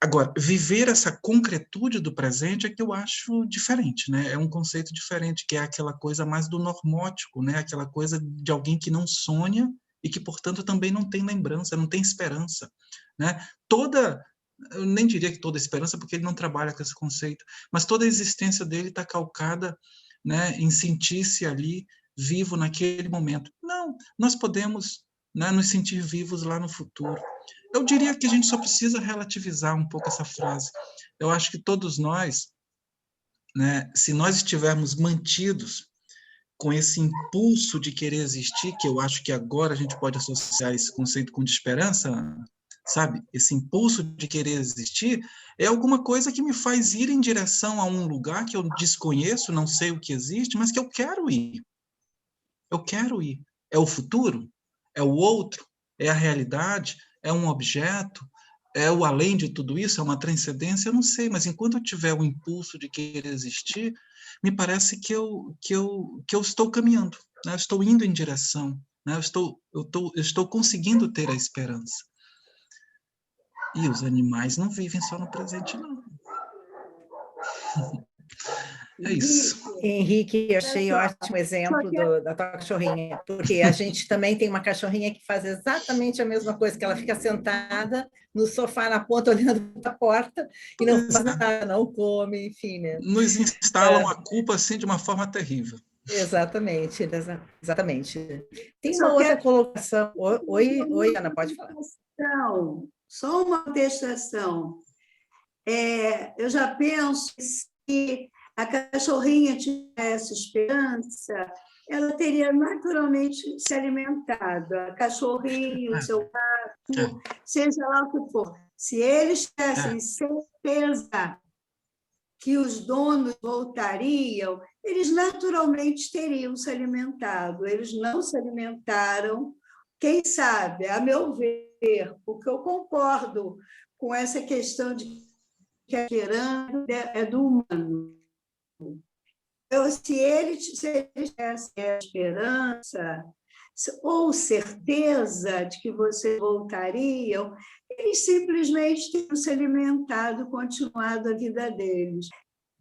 Agora, viver essa concretude do presente é que eu acho diferente, né? É um conceito diferente, que é aquela coisa mais do normótico, né? Aquela coisa de alguém que não sonha e que, portanto, também não tem lembrança, não tem esperança, né? Eu nem diria que toda esperança, porque ele não trabalha com esse conceito, mas toda a existência dele está calcada, né, em sentir-se ali vivo naquele momento. Não, nós podemos, né, nos sentir vivos lá no futuro. Eu diria que a gente só precisa relativizar um pouco essa frase. Eu acho que todos nós, né, se nós estivermos mantidos com esse impulso de querer existir, que eu acho que agora a gente pode associar esse conceito com de esperança, sabe? Esse impulso de querer existir é alguma coisa que me faz ir em direção a um lugar que eu desconheço, não sei o que existe, mas que eu quero ir. Eu quero ir. É o futuro? É o outro? É a realidade? É um objeto? É o além de tudo isso? É uma transcendência? Eu não sei, mas enquanto eu tiver o impulso de querer existir, me parece que eu estou caminhando, né? Eu estou indo em direção, né? Eu estou conseguindo ter a esperança. E os animais não vivem só no presente, não. É isso. Henrique, eu achei ótimo exemplo da tua cachorrinha, porque a gente também tem uma cachorrinha que faz exatamente a mesma coisa, que ela fica sentada no sofá, na ponta, olhando para a porta, e não faz nada, não come, enfim, né? Nos instalam a culpa, assim, de uma forma terrível. Exatamente, exatamente. Tem uma outra colocação. Oi, Ana, pode falar. Só uma contestação. Eu já penso que se a cachorrinha tivesse esperança, ela teria naturalmente se alimentado. A cachorrinho, o seu gato, seja lá o que for. Se eles tivessem certeza que os donos voltariam, eles naturalmente teriam se alimentado. Eles não se alimentaram. Quem sabe, a meu ver, porque eu concordo com essa questão de que a esperança é do humano. Então, se eles tivessem a esperança ou certeza de que vocês voltariam, eles simplesmente teriam se alimentado, continuado a vida deles.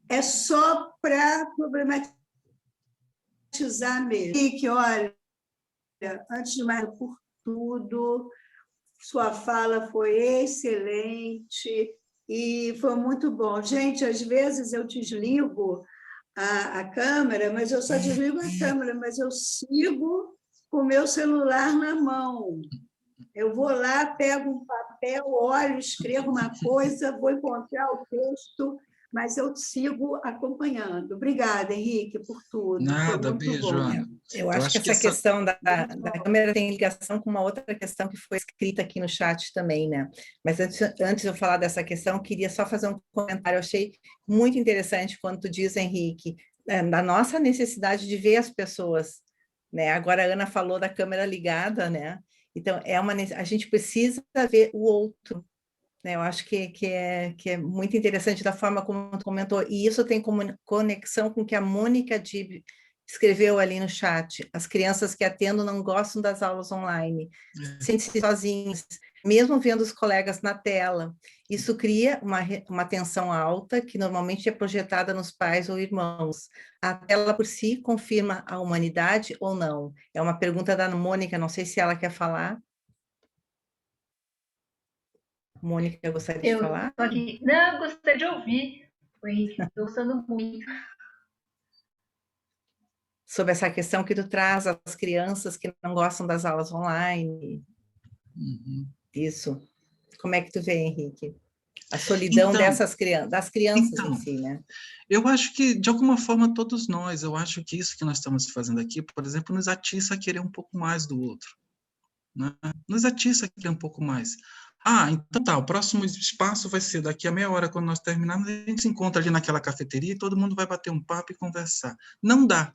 É só para problematizar mesmo. E que, olha, antes de mais, por tudo, sua fala foi excelente e foi muito bom. Gente, às vezes eu desligo a câmera, mas eu só desligo a câmera, mas eu sigo com o meu celular na mão. Eu vou lá, pego um papel, olho, escrevo uma coisa, vou encontrar o texto, mas eu sigo acompanhando. Obrigada, Henrique, por tudo. Nada, beijo, Ana. Eu acho que essa questão da câmera tem ligação com uma outra questão que foi escrita aqui no chat também, né? Mas antes de eu falar dessa questão, queria só fazer um comentário. Eu achei muito interessante quando tu diz, Henrique, da nossa necessidade de ver as pessoas, né? Agora a Ana falou da câmera ligada, né? Então, a gente precisa ver o outro, né? Eu acho que é muito interessante da forma como tu comentou, e isso tem conexão com o que a Mônica Dib escreveu ali no chat. As crianças que atendo não gostam das aulas online, sentem-se sozinhas, mesmo vendo os colegas na tela. Isso cria uma tensão alta, que normalmente é projetada nos pais ou irmãos. A tela por si confirma a humanidade ou não? É uma pergunta da Mônica, não sei se ela quer falar. Mônica, gostaria de falar? Aqui. Não, gostaria de ouvir o Henrique, estou gostando muito. Sobre essa questão que tu traz, as crianças que não gostam das aulas online. Isso. Como é que tu vê, Henrique? A solidão das crianças em si, né? Eu acho que, de alguma forma, todos nós, eu acho que isso que nós estamos fazendo aqui, por exemplo, nos atiça a querer um pouco mais do outro. Né? Nos atiça a querer um pouco mais. Então tá, o próximo espaço vai ser daqui a meia hora, quando nós terminarmos, a gente se encontra ali naquela cafeteria e todo mundo vai bater um papo e conversar. Não dá.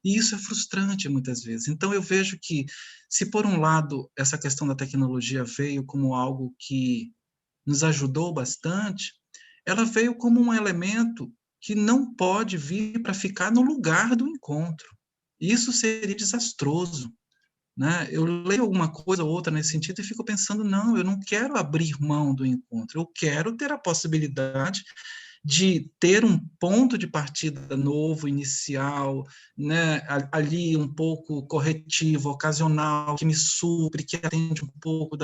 E isso é frustrante muitas vezes. Então eu vejo que, se por um lado essa questão da tecnologia veio como algo que nos ajudou bastante, ela veio como um elemento que não pode vir para ficar no lugar do encontro. Isso seria desastroso. Né? Eu leio alguma coisa ou outra nesse sentido e fico pensando, não, eu não quero abrir mão do encontro, eu quero ter a possibilidade de ter um ponto de partida novo, inicial, né, ali um pouco corretivo, ocasional, que me supre, que atende um pouco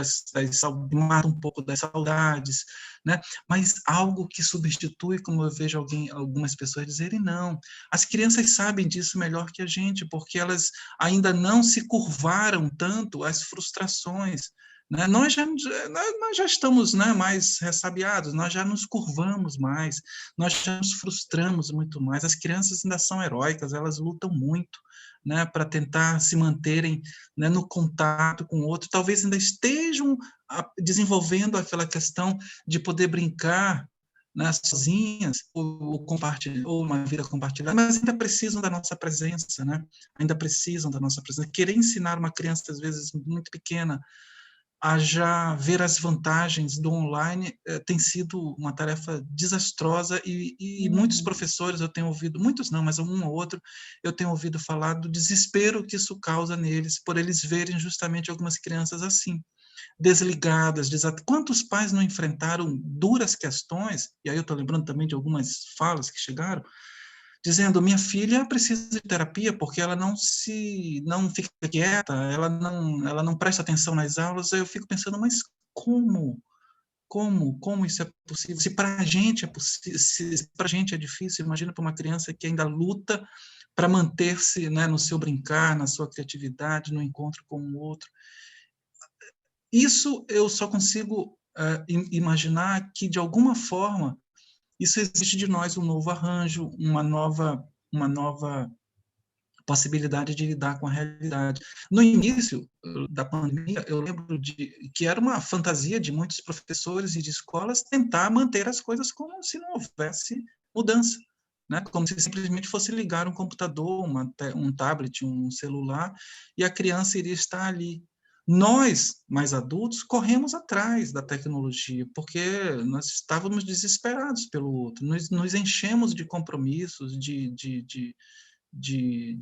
mata um pouco das saudades, né, mas algo que substitui, como eu vejo algumas pessoas dizerem, não. As crianças sabem disso melhor que a gente, porque elas ainda não se curvaram tanto às frustrações, né? Nós já estamos, né, mais ressabiados, nós já nos curvamos mais, nós já nos frustramos muito mais. As crianças ainda são heróicas, elas lutam muito, né, para tentar se manterem, né, no contato com o outro. Talvez ainda estejam desenvolvendo aquela questão de poder brincar, né, sozinhas, ou compartilhar, ou uma vida compartilhada, mas ainda precisam da nossa presença, né? Ainda precisam da nossa presença. Querer ensinar uma criança, às vezes, muito pequena, a já ver as vantagens do online tem sido uma tarefa desastrosa e muitos professores eu tenho ouvido, muitos não, mas um ou outro, eu tenho ouvido falar do desespero que isso causa neles, por eles verem justamente algumas crianças assim, desligadas, quantos pais não enfrentaram duras questões, e aí eu estou lembrando também de algumas falas que chegaram, dizendo, minha filha precisa de terapia porque ela não fica quieta, ela não presta atenção nas aulas. Aí eu fico pensando, mas como isso é possível? Se para a gente é possível, se para a gente é difícil, imagina para uma criança que ainda luta para manter-se, né, no seu brincar, na sua criatividade, no encontro com o outro. Isso eu só consigo imaginar que, de alguma forma, isso exige de nós um novo arranjo, uma nova possibilidade de lidar com a realidade. No início da pandemia, eu lembro que era uma fantasia de muitos professores e de escolas tentar manter as coisas como se não houvesse mudança, né? Como se simplesmente fosse ligar um computador, um tablet, um celular, e a criança iria estar ali. Nós, mais adultos, corremos atrás da tecnologia, porque nós estávamos desesperados pelo outro, nos enchemos de compromissos, de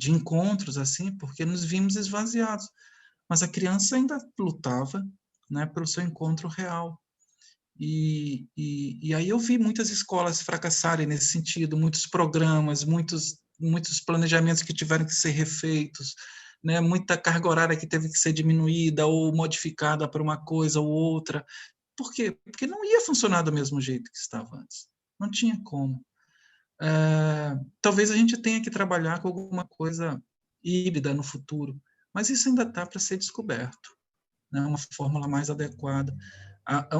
encontros, assim, porque nos vimos esvaziados. Mas a criança ainda lutava, né, pelo seu encontro real. E aí eu vi muitas escolas fracassarem nesse sentido, muitos programas, muitos planejamentos que tiveram que ser refeitos, né, muita carga horária que teve que ser diminuída ou modificada para uma coisa ou outra. Por quê? Porque não ia funcionar do mesmo jeito que estava antes. Não tinha como. Talvez a gente tenha que trabalhar com alguma coisa híbrida no futuro, mas isso ainda está para ser descoberto, né? Uma fórmula mais adequada.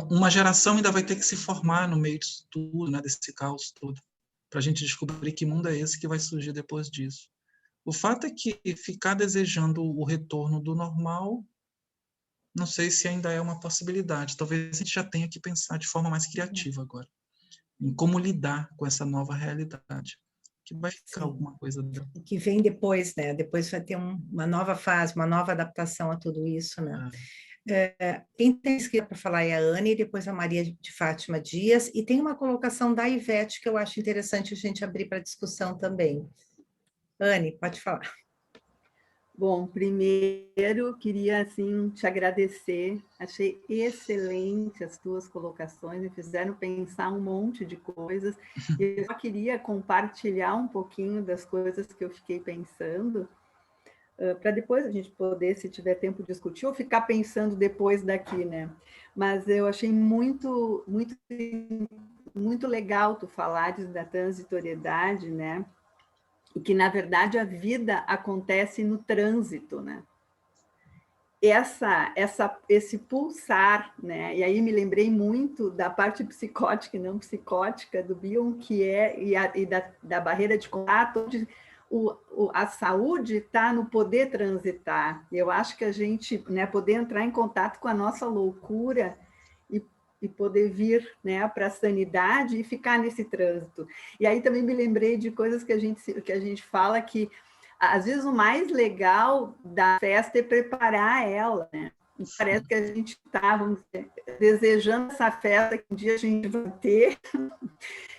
Uma geração ainda vai ter que se formar no meio disso tudo, né, desse caos todo, para a gente descobrir que mundo é esse que vai surgir depois disso. O fato é que ficar desejando o retorno do normal, não sei se ainda é uma possibilidade. Talvez a gente já tenha que pensar de forma mais criativa agora, em como lidar com essa nova realidade, que vai ficar alguma coisa dela. Que vem depois, né? Depois vai ter uma nova fase, uma nova adaptação a tudo isso, né? Quem tem inscrito para falar é a Anne, e depois a Maria de Fátima Dias, e tem uma colocação da Ivete que eu acho interessante a gente abrir para discussão também. Anne, pode falar. Bom, primeiro queria assim te agradecer, achei excelente as tuas colocações, me fizeram pensar um monte de coisas, e eu só queria compartilhar um pouquinho das coisas que eu fiquei pensando, para depois a gente poder, se tiver tempo, discutir, ou ficar pensando depois daqui, né? Mas eu achei muito, muito, muito legal tu falares da transitoriedade, né? E que, na verdade, a vida acontece no trânsito, né? Esse pulsar, né? E aí me lembrei muito da parte psicótica e não psicótica do Bion, que da barreira de contato, onde a saúde está no poder transitar. Eu acho que a gente, né, poder entrar em contato com a nossa loucura e poder vir, né, para a sanidade e ficar nesse trânsito. E aí também me lembrei de coisas que a gente fala que, às vezes, o mais legal da festa é preparar ela, né? Parece que a gente está, vamos dizer, desejando essa festa que um dia a gente vai ter,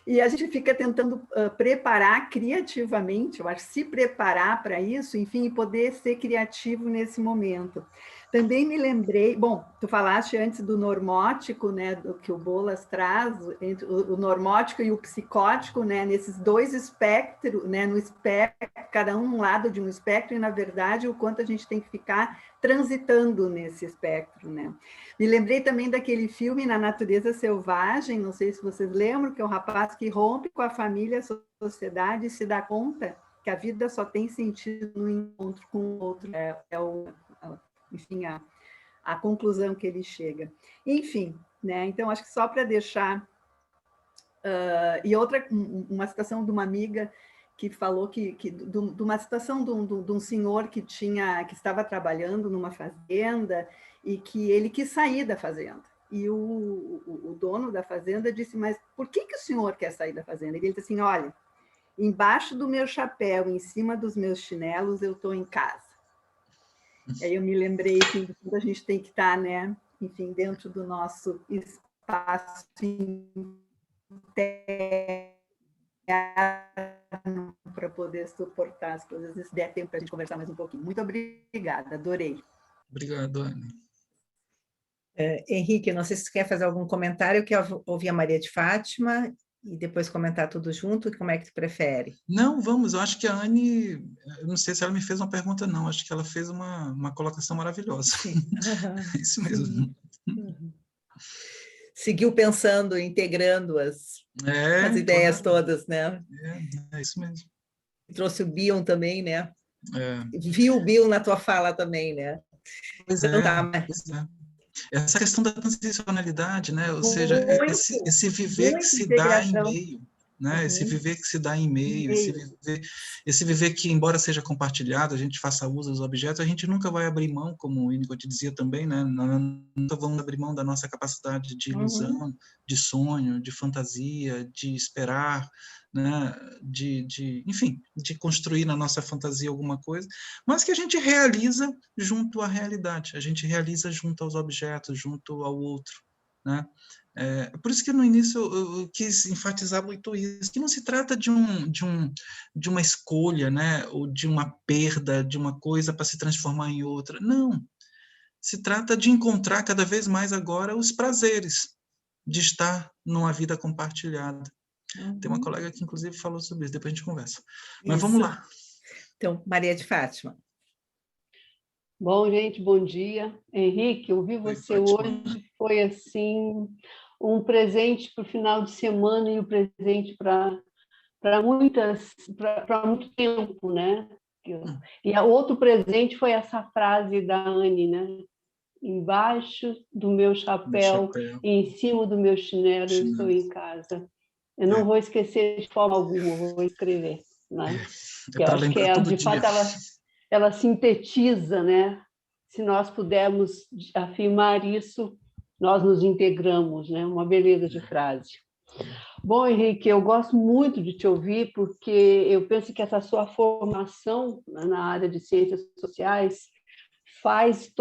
e a gente fica tentando preparar criativamente, eu acho, se preparar para isso, enfim, e poder ser criativo nesse momento. Também me lembrei, bom, tu falaste antes do normótico, né, do que o Bolas traz, entre o normótico e o psicótico, né, nesses dois espectros, né, no espectro, cada um lado de um espectro, e, na verdade, o quanto a gente tem que ficar transitando nesse espectro, né. Me lembrei também daquele filme Na Natureza Selvagem, não sei se vocês lembram, que é o rapaz que rompe com a família, a sociedade, e se dá conta que a vida só tem sentido no encontro com o outro. Enfim, a conclusão que ele chega. Enfim, né? Então, acho que só para deixar... e outra, uma citação de uma amiga que falou de uma citação de um senhor que estava trabalhando numa fazenda e que ele quis sair da fazenda. E o dono da fazenda disse, mas por que o senhor quer sair da fazenda? E ele disse assim, olha, embaixo do meu chapéu, em cima dos meus chinelos, eu estou em casa. E aí eu me lembrei assim, de quando a gente tem que estar, né, enfim, dentro do nosso espaço para poder suportar as coisas, se der tempo para a gente conversar mais um pouquinho. Muito obrigada, adorei. Obrigado, Anne. Henrique, não sei se você quer fazer algum comentário, eu quero ouvir a Maria de Fátima e depois comentar tudo junto, como é que tu prefere? Não, vamos, eu acho que a Anne, eu não sei se ela me fez uma pergunta, não, acho que ela fez uma colocação maravilhosa. Sim. É isso mesmo. Seguiu pensando, integrando as ideias todas, né? É isso mesmo. Trouxe o Bion também, né? É. Viu o Bion na tua fala também, né? Pois então, pois é. Essa questão da transicionalidade, né? Ou seja, esse viver que se dá em meio, né? Esse viver que se dá em meio, esse viver que, embora seja compartilhado, a gente faça uso dos objetos, a gente nunca vai abrir mão, como o Winnicott dizia também, né? Nunca vamos abrir mão da nossa capacidade de ilusão, de sonho, de fantasia, de esperar, né? Enfim, de construir na nossa fantasia alguma coisa, mas que a gente realiza junto à realidade, a gente realiza junto aos objetos, junto ao outro, né? Por isso que no início eu quis enfatizar muito isso, que não se trata de uma escolha, né? Ou de uma perda de uma coisa para se transformar em outra, não. Se trata de encontrar cada vez mais agora os prazeres de estar numa vida compartilhada. Tem uma colega que, inclusive, falou sobre isso, depois a gente conversa. Mas vamos lá. Então, Maria de Fátima. Bom, gente, bom dia. Henrique, ouvir você hoje foi, assim, um presente para o final de semana e um presente para muito tempo, né? E outro presente foi essa frase da Anne, né? Embaixo do meu chapéu e em cima do meu chinelo, eu estou em casa. Eu não vou esquecer de forma alguma, vou escrever, né? É para lembrar todo dia. De fato, ela sintetiza, né? Se nós pudermos afirmar isso, nós nos integramos, né? Uma beleza de frase. Bom, Henrique, eu gosto muito de te ouvir, porque eu penso que essa sua formação na área de ciências sociais faz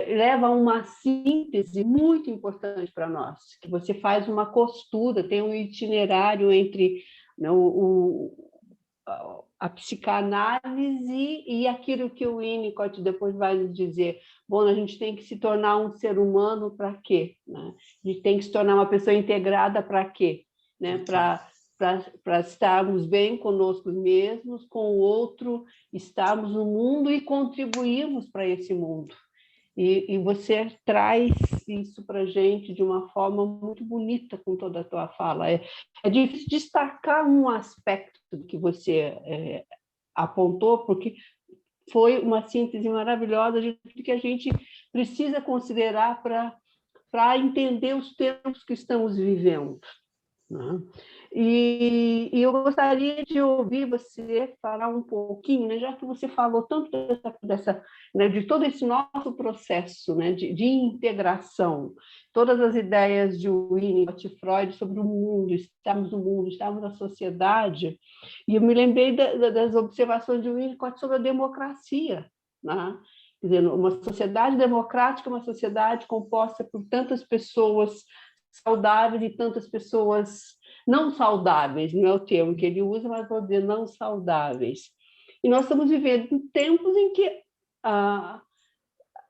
leva a uma síntese muito importante para nós, que você faz uma costura, tem um itinerário entre, né, a psicanálise e aquilo que o Winnicott depois vai nos dizer. Bom, a gente tem que se tornar um ser humano para quê? Né? A gente tem que se tornar uma pessoa integrada para quê? Né? Para estarmos bem conosco mesmos, com o outro, estarmos no mundo e contribuirmos para esse mundo. E você traz isso para a gente de uma forma muito bonita com toda a tua fala. É difícil destacar um aspecto que você apontou, porque foi uma síntese maravilhosa de tudo que a gente precisa considerar para entender os tempos que estamos vivendo. Né? E eu gostaria de ouvir você falar um pouquinho, né, já que você falou tanto né, de todo esse nosso processo, né, de integração, todas as ideias de Winnicott e Freud sobre o mundo, estarmos no mundo, estarmos na sociedade, e eu me lembrei das observações de Winnicott sobre a democracia, né? Quer dizer, uma sociedade democrática é uma sociedade composta por tantas pessoas saudáveis e tantas pessoas não saudáveis, não é o termo que ele usa, mas vou dizer não saudáveis. E nós estamos vivendo em tempos em que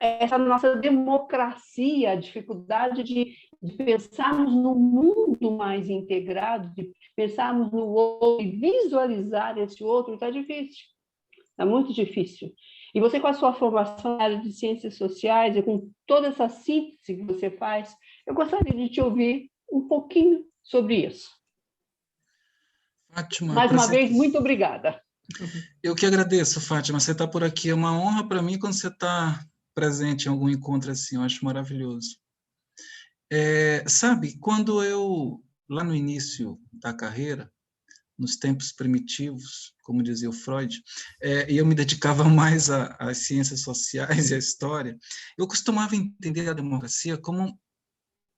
essa nossa democracia, a dificuldade de pensarmos no mundo mais integrado, de pensarmos no outro e visualizar esse outro, está difícil, está muito difícil. E você, com a sua formação na área de ciências sociais e com toda essa síntese que você faz, eu gostaria de te ouvir um pouquinho sobre isso. Fátima, mais uma vez, muito obrigada. Eu que agradeço, Fátima. Você está por aqui. É uma honra para mim quando você está presente em algum encontro assim, eu acho maravilhoso. Sabe, quando eu, lá no início da carreira, nos tempos primitivos, como dizia o Freud, e eu me dedicava mais às ciências sociais e à história, eu costumava entender a democracia como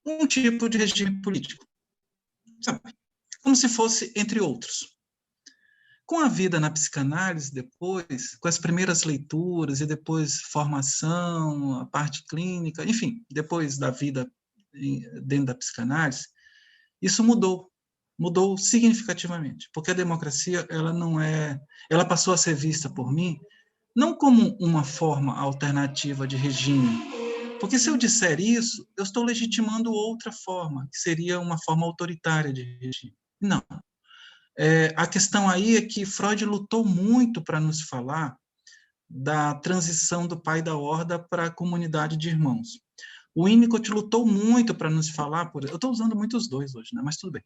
um tipo de regime político, sabe? Como se fosse entre outros. Com a vida na psicanálise depois, com as primeiras leituras e depois formação, a parte clínica, enfim, depois da vida dentro da psicanálise, isso mudou significativamente, porque a democracia ela passou a ser vista por mim não como uma forma alternativa de regime, porque se eu disser isso, eu estou legitimando outra forma, que seria uma forma autoritária de regime. Não. A questão aí é que Freud lutou muito para nos falar da transição do pai da horda para a comunidade de irmãos. O Winnicott lutou muito para nos falar, eu estou usando muito os dois hoje, né? Mas tudo bem.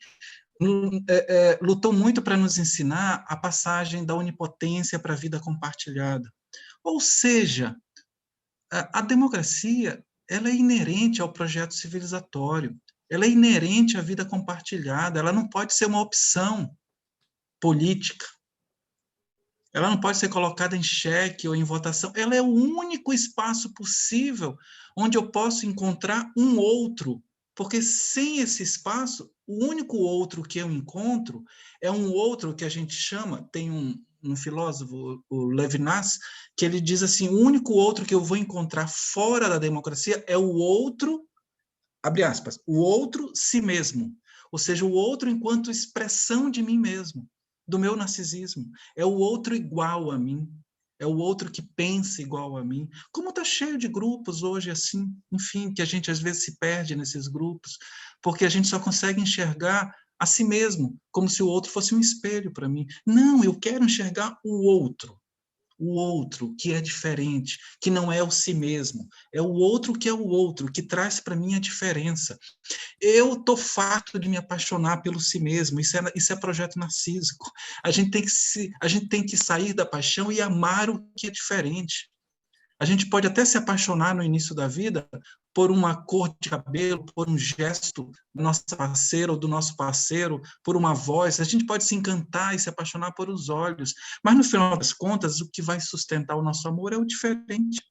Lutou muito para nos ensinar a passagem da onipotência para a vida compartilhada. Ou seja, a democracia ela é inerente ao projeto civilizatório, ela é inerente à vida compartilhada, ela não pode ser uma opção política, ela não pode ser colocada em xeque ou em votação, ela é o único espaço possível onde eu posso encontrar um outro, porque sem esse espaço, o único outro que eu encontro é um outro que a gente chama, tem um filósofo, o Levinas, que ele diz assim, o único outro que eu vou encontrar fora da democracia é o outro, abre aspas, o outro si mesmo, ou seja, o outro enquanto expressão de mim mesmo, do meu narcisismo, é o outro igual a mim, é o outro que pensa igual a mim. Como está cheio de grupos hoje assim, enfim, que a gente às vezes se perde nesses grupos, porque a gente só consegue enxergar a si mesmo, como se o outro fosse um espelho para mim. Não, eu quero enxergar o outro que é diferente, que não é o si mesmo, é o outro que é o outro, que traz para mim a diferença. Eu estou farto de me apaixonar pelo si mesmo, isso é projeto narcísico. A gente tem que sair da paixão e amar o que é diferente. A gente pode até se apaixonar no início da vida por uma cor de cabelo, por um gesto do nosso parceiro ou do nosso parceiro, por uma voz. A gente pode se encantar e se apaixonar por os olhos. Mas, no final das contas, o que vai sustentar o nosso amor é o diferente.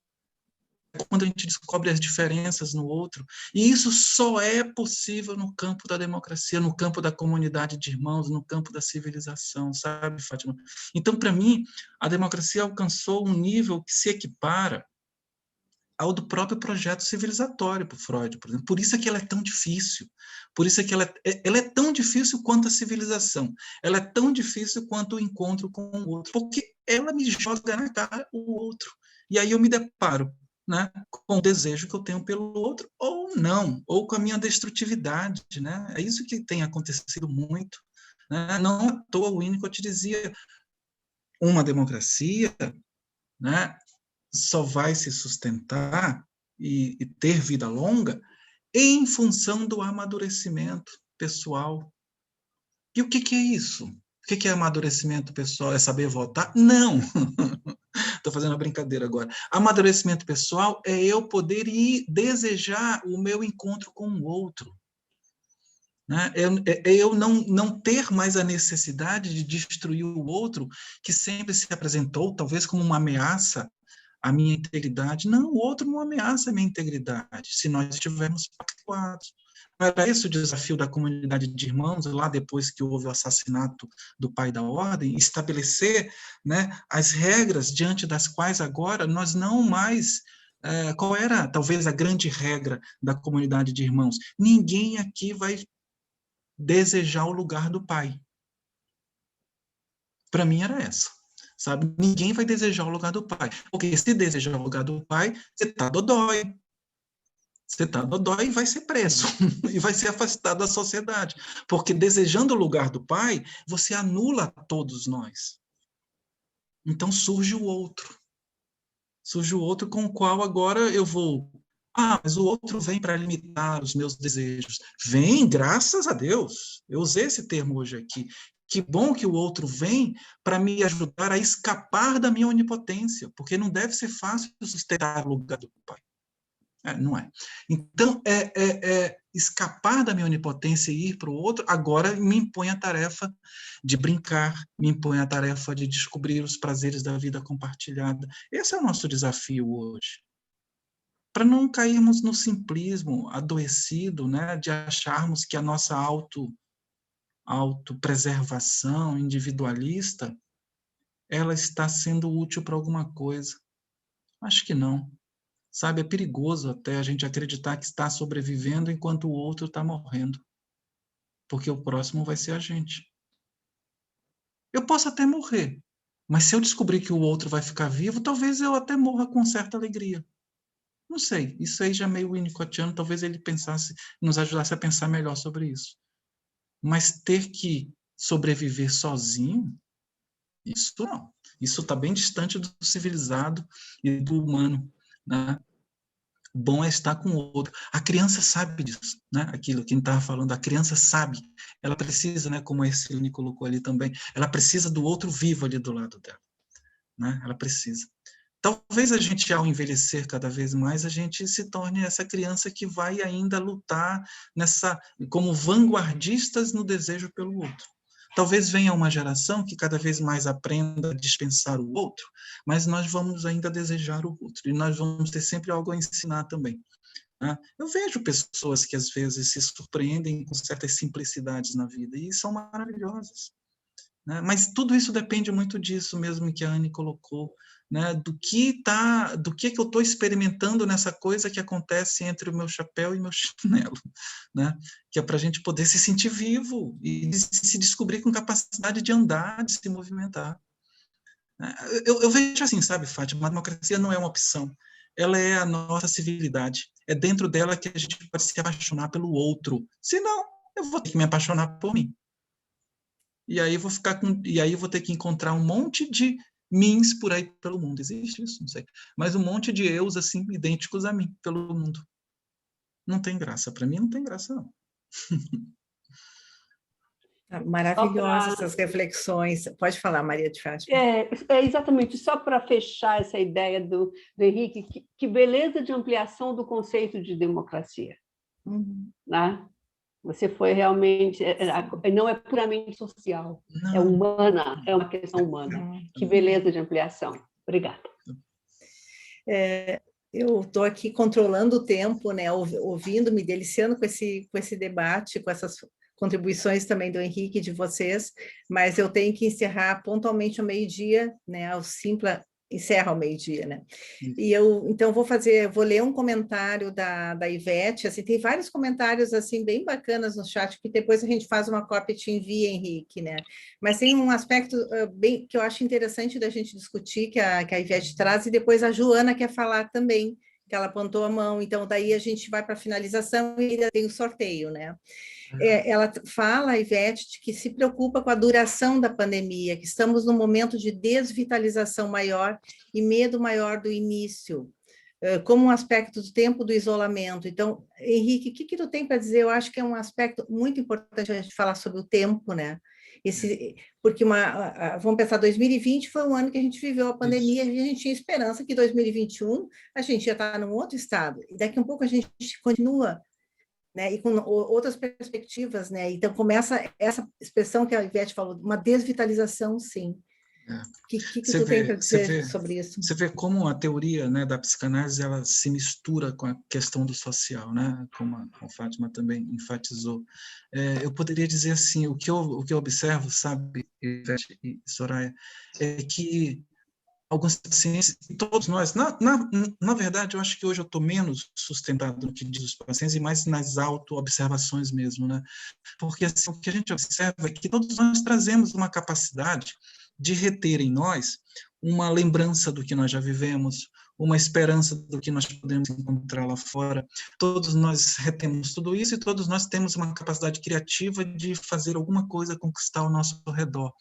Quando a gente descobre as diferenças no outro. E isso só é possível no campo da democracia, no campo da comunidade de irmãos, no campo da civilização, sabe, Fátima? Então, para mim, a democracia alcançou um nível que se equipara ao do próprio projeto civilizatório para Freud, por exemplo. Por isso é que ela é tão difícil. Por isso é que ela é tão difícil quanto a civilização. Ela é tão difícil quanto o encontro com o outro, porque ela me joga na cara o outro. E aí eu me deparo, né, com o desejo que eu tenho pelo outro, ou não, ou com a minha destrutividade. Né? É isso que tem acontecido muito. Né? Não à toa o Winnicott dizia uma democracia, né, só vai se sustentar e ter vida longa em função do amadurecimento pessoal. E o que é isso? O que é amadurecimento pessoal? É saber votar? Não! Estou fazendo uma brincadeira agora. Amadurecimento pessoal é eu poder ir desejar o meu encontro com o outro. Né? Eu não ter mais a necessidade de destruir o outro que sempre se apresentou, talvez como uma ameaça à minha integridade. Não, o outro não ameaça a minha integridade, se nós estivermos pactuados. Não era esse o desafio da comunidade de irmãos, lá depois que houve o assassinato do pai da ordem, estabelecer, né, as regras diante das quais agora nós não mais... qual era, talvez, a grande regra da comunidade de irmãos? Ninguém aqui vai desejar o lugar do pai. Para mim era essa. Sabe? Ninguém vai desejar o lugar do pai. Porque se desejar o lugar do pai, você está dodói. Você está dodói e vai ser preso. E vai ser afastado da sociedade. Porque desejando o lugar do pai, você anula todos nós. Então surge o outro. Surge o outro com o qual agora eu vou... mas o outro vem para limitar os meus desejos. Vem, graças a Deus. Eu usei esse termo hoje aqui. Que bom que o outro vem para me ajudar a escapar da minha onipotência, porque não deve ser fácil sustentar o lugar do pai. Não é. Então, escapar da minha onipotência e ir para o outro, agora me impõe a tarefa de brincar, me impõe a tarefa de descobrir os prazeres da vida compartilhada. Esse é o nosso desafio hoje. Para não cairmos no simplismo adoecido, né, de acharmos que a nossa autopreservação individualista, ela está sendo útil para alguma coisa. Acho que não. Sabe, é perigoso até a gente acreditar que está sobrevivendo enquanto o outro está morrendo. Porque o próximo vai ser a gente. Eu posso até morrer, mas se eu descobrir que o outro vai ficar vivo, talvez eu até morra com certa alegria. Não sei, isso aí já é meio winnicottiano, talvez ele nos ajudasse a pensar melhor sobre isso. Mas ter que sobreviver sozinho, isso não. Isso está bem distante do civilizado e do humano, né? Bom é estar com o outro. A criança sabe disso, né? Aquilo que a gente estava falando, a criança sabe. Ela precisa, né? Como esse Cine colocou ali também, ela precisa do outro vivo ali do lado dela, né? Ela precisa. Talvez a gente, ao envelhecer cada vez mais, a gente se torne essa criança que vai ainda lutar como vanguardistas no desejo pelo outro. Talvez venha uma geração que cada vez mais aprenda a dispensar o outro, mas nós vamos ainda desejar o outro, e nós vamos ter sempre algo a ensinar também. Né? Eu vejo pessoas que às vezes se surpreendem com certas simplicidades na vida, e são maravilhosas. Né? Mas tudo isso depende muito disso mesmo que a Anne colocou, né? Do que eu estou experimentando nessa coisa que acontece entre o meu chapéu e meu chinelo, né? Que é para a gente poder se sentir vivo e se descobrir com capacidade de andar, de se movimentar. Eu vejo assim, sabe, Fátima, a democracia não é uma opção, ela é a nossa civilidade, é dentro dela que a gente pode se apaixonar pelo outro, senão eu vou ter que me apaixonar por mim. E aí vou ter que encontrar um monte de mins por aí pelo mundo. Existe isso? Não sei. Mas um monte de eus, assim, idênticos a mim, pelo mundo. Não tem graça. Para mim, não tem graça, não. Maravilhosas essas reflexões. Pode falar, Maria de Fátima. Exatamente. Só para fechar essa ideia do Henrique, que beleza de ampliação do conceito de democracia. Né? Você foi realmente... não é puramente social, não. É humana, é uma questão humana. Que beleza de ampliação. Obrigada. Eu estou aqui controlando o tempo, né, ouvindo, me deliciando com esse debate, com essas contribuições também do Henrique e de vocês, mas eu tenho que encerrar pontualmente ao meio-dia, né, o Simpla encerra ao meio-dia, né? E então vou ler um comentário da Ivete, assim, tem vários comentários assim bem bacanas no chat, que depois a gente faz uma cópia e te envia, Henrique, né? Mas tem um aspecto bem que eu acho interessante da gente discutir, que a Ivete traz, e depois a Joana quer falar também, que ela apontou a mão, então daí a gente vai para a finalização e ainda tem o sorteio, né? Ela fala, a Ivete, que se preocupa com a duração da pandemia, que estamos num momento de desvitalização maior e medo maior do início, como um aspecto do tempo do isolamento. Então, Henrique, o que tu tem para dizer? Eu acho que é um aspecto muito importante a gente falar sobre o tempo, né? Porque vamos pensar, 2020 foi um ano que a gente viveu a pandemia, e a gente tinha esperança que 2021 a gente ia estar num outro estado, e daqui a pouco a gente continua, né, e com outras perspectivas, né? Então começa essa expressão que a Ivete falou, uma desvitalização, sim. O que tu tem para dizer sobre isso? Você vê como a teoria, né, da psicanálise ela se mistura com a questão do social, né? Como a Fátima também enfatizou. Eu poderia dizer assim, o que eu observo, sabe, Ivete e Soraya, é que alguns pacientes, todos nós, na verdade, eu acho que hoje eu estou menos sustentado no que diz os pacientes e mais nas auto-observações mesmo, né? Porque assim, o que a gente observa é que todos nós trazemos uma capacidade de reter em nós uma lembrança do que nós já vivemos, uma esperança do que nós podemos encontrar lá fora. Todos nós retemos tudo isso e todos nós temos uma capacidade criativa de fazer alguma coisa, conquistar ao nosso redor.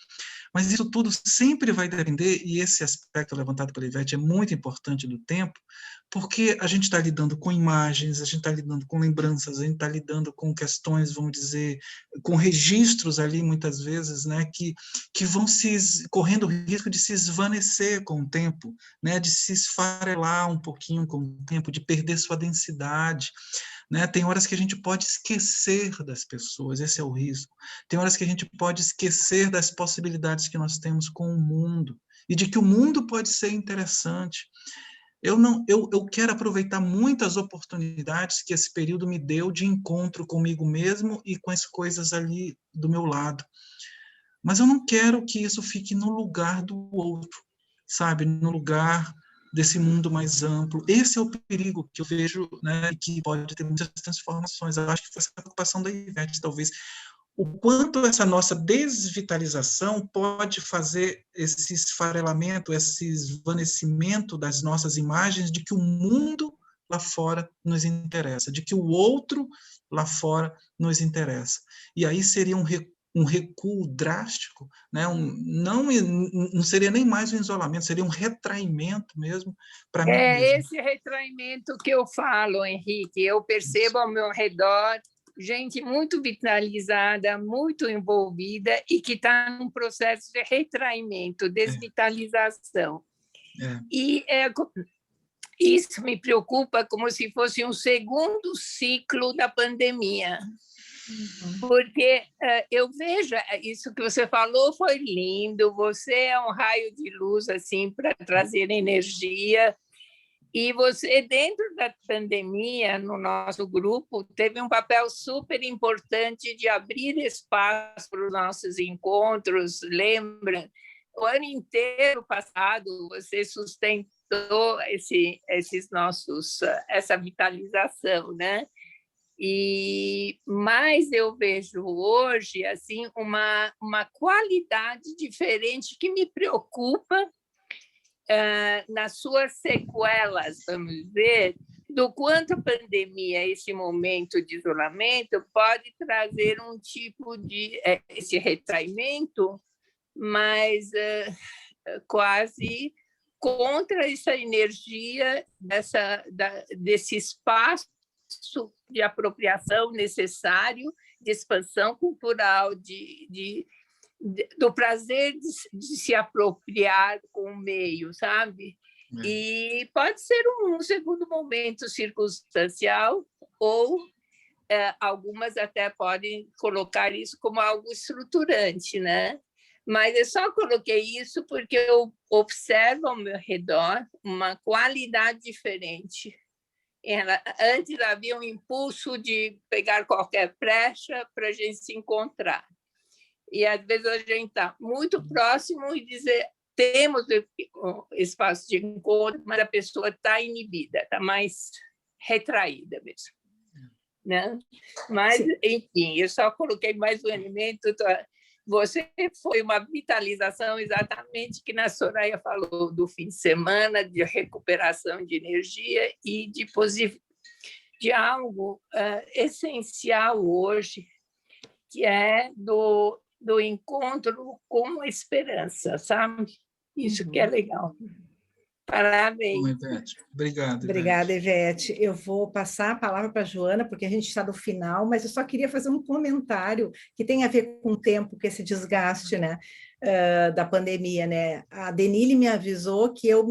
Mas isso tudo sempre vai depender, e esse aspecto levantado pela Ivete é muito importante do tempo, porque a gente está lidando com imagens, a gente está lidando com lembranças, a gente está lidando com questões, vamos dizer, com registros ali, muitas vezes, né, que vão correndo o risco de se esvanecer com o tempo, né, de se esfarelar um pouquinho com o tempo, de perder sua densidade. Né? Tem horas que a gente pode esquecer das pessoas, esse é o risco. Tem horas que a gente pode esquecer das possibilidades que nós temos com o mundo, e de que o mundo pode ser interessante. Eu quero aproveitar muitas oportunidades que esse período me deu de encontro comigo mesmo e com as coisas ali do meu lado. Mas eu não quero que isso fique no lugar do outro, sabe? No lugar desse mundo mais amplo. Esse é o perigo que eu vejo, né? Que pode ter muitas transformações. Eu acho que foi essa preocupação da Ivete, talvez. O quanto essa nossa desvitalização pode fazer esse esfarelamento, esse esvanecimento das nossas imagens de que o mundo lá fora nos interessa, de que o outro lá fora nos interessa. E aí seria um recuo drástico, né? Não seria nem mais um isolamento, seria um retraimento mesmo para mim mesmo. É esse retraimento que eu falo, Henrique. Eu percebo ao meu redor gente muito vitalizada, muito envolvida e que está num processo de retraimento, desvitalização. E isso me preocupa como se fosse um segundo ciclo da pandemia. Porque eu vejo, isso que você falou foi lindo, você é um raio de luz assim para trazer energia. E você, dentro da pandemia, no nosso grupo, teve um papel super importante de abrir espaço para os nossos encontros. Lembra? O ano inteiro passado, você sustentou essa vitalização, né? Mas eu vejo hoje assim uma qualidade diferente que me preocupa nas suas sequelas, vamos dizer, do quanto a pandemia, esse momento de isolamento, pode trazer um tipo de esse retraimento, mas quase contra essa energia desse espaço de apropriação necessário, de expansão cultural, do prazer de se apropriar com o meio, sabe? E pode ser um segundo momento circunstancial, ou algumas até podem colocar isso como algo estruturante, né? Mas eu só coloquei isso porque eu observo ao meu redor uma qualidade diferente. Antes havia um impulso de pegar qualquer brecha para a gente se encontrar. E às vezes a gente está muito próximo e dizer temos espaço de encontro, mas a pessoa está inibida, está mais retraída mesmo, né? Mas, enfim, eu só coloquei mais um elemento. Você foi uma vitalização exatamente que a Soraya falou do fim de semana, de recuperação de energia e de algo essencial hoje, que é do encontro com a esperança, sabe? Isso que é legal. Parabéns. Bom, Ivete. Obrigado, Ivete. Obrigada, Ivete. Eu vou passar a palavra para a Joana, porque a gente está no final, mas eu só queria fazer um comentário que tem a ver com o tempo, com esse desgaste, né, da pandemia, né? A Denile me avisou que eu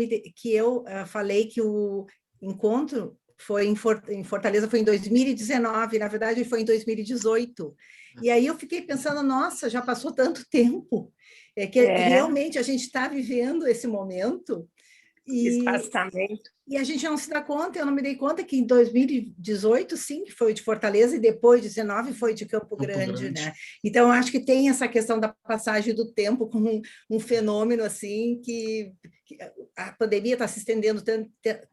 falei que o encontro foi em Fortaleza foi em 2019, na verdade foi em 2018. E aí eu fiquei pensando, nossa, já passou tanto tempo, realmente a gente está vivendo esse momento. E a gente não se dá conta, eu não me dei conta que em 2018, sim, foi de Fortaleza, e depois de 2019 foi de Campo Grande, né? Então, eu acho que tem essa questão da passagem do tempo como um fenômeno, assim, que a pandemia está se estendendo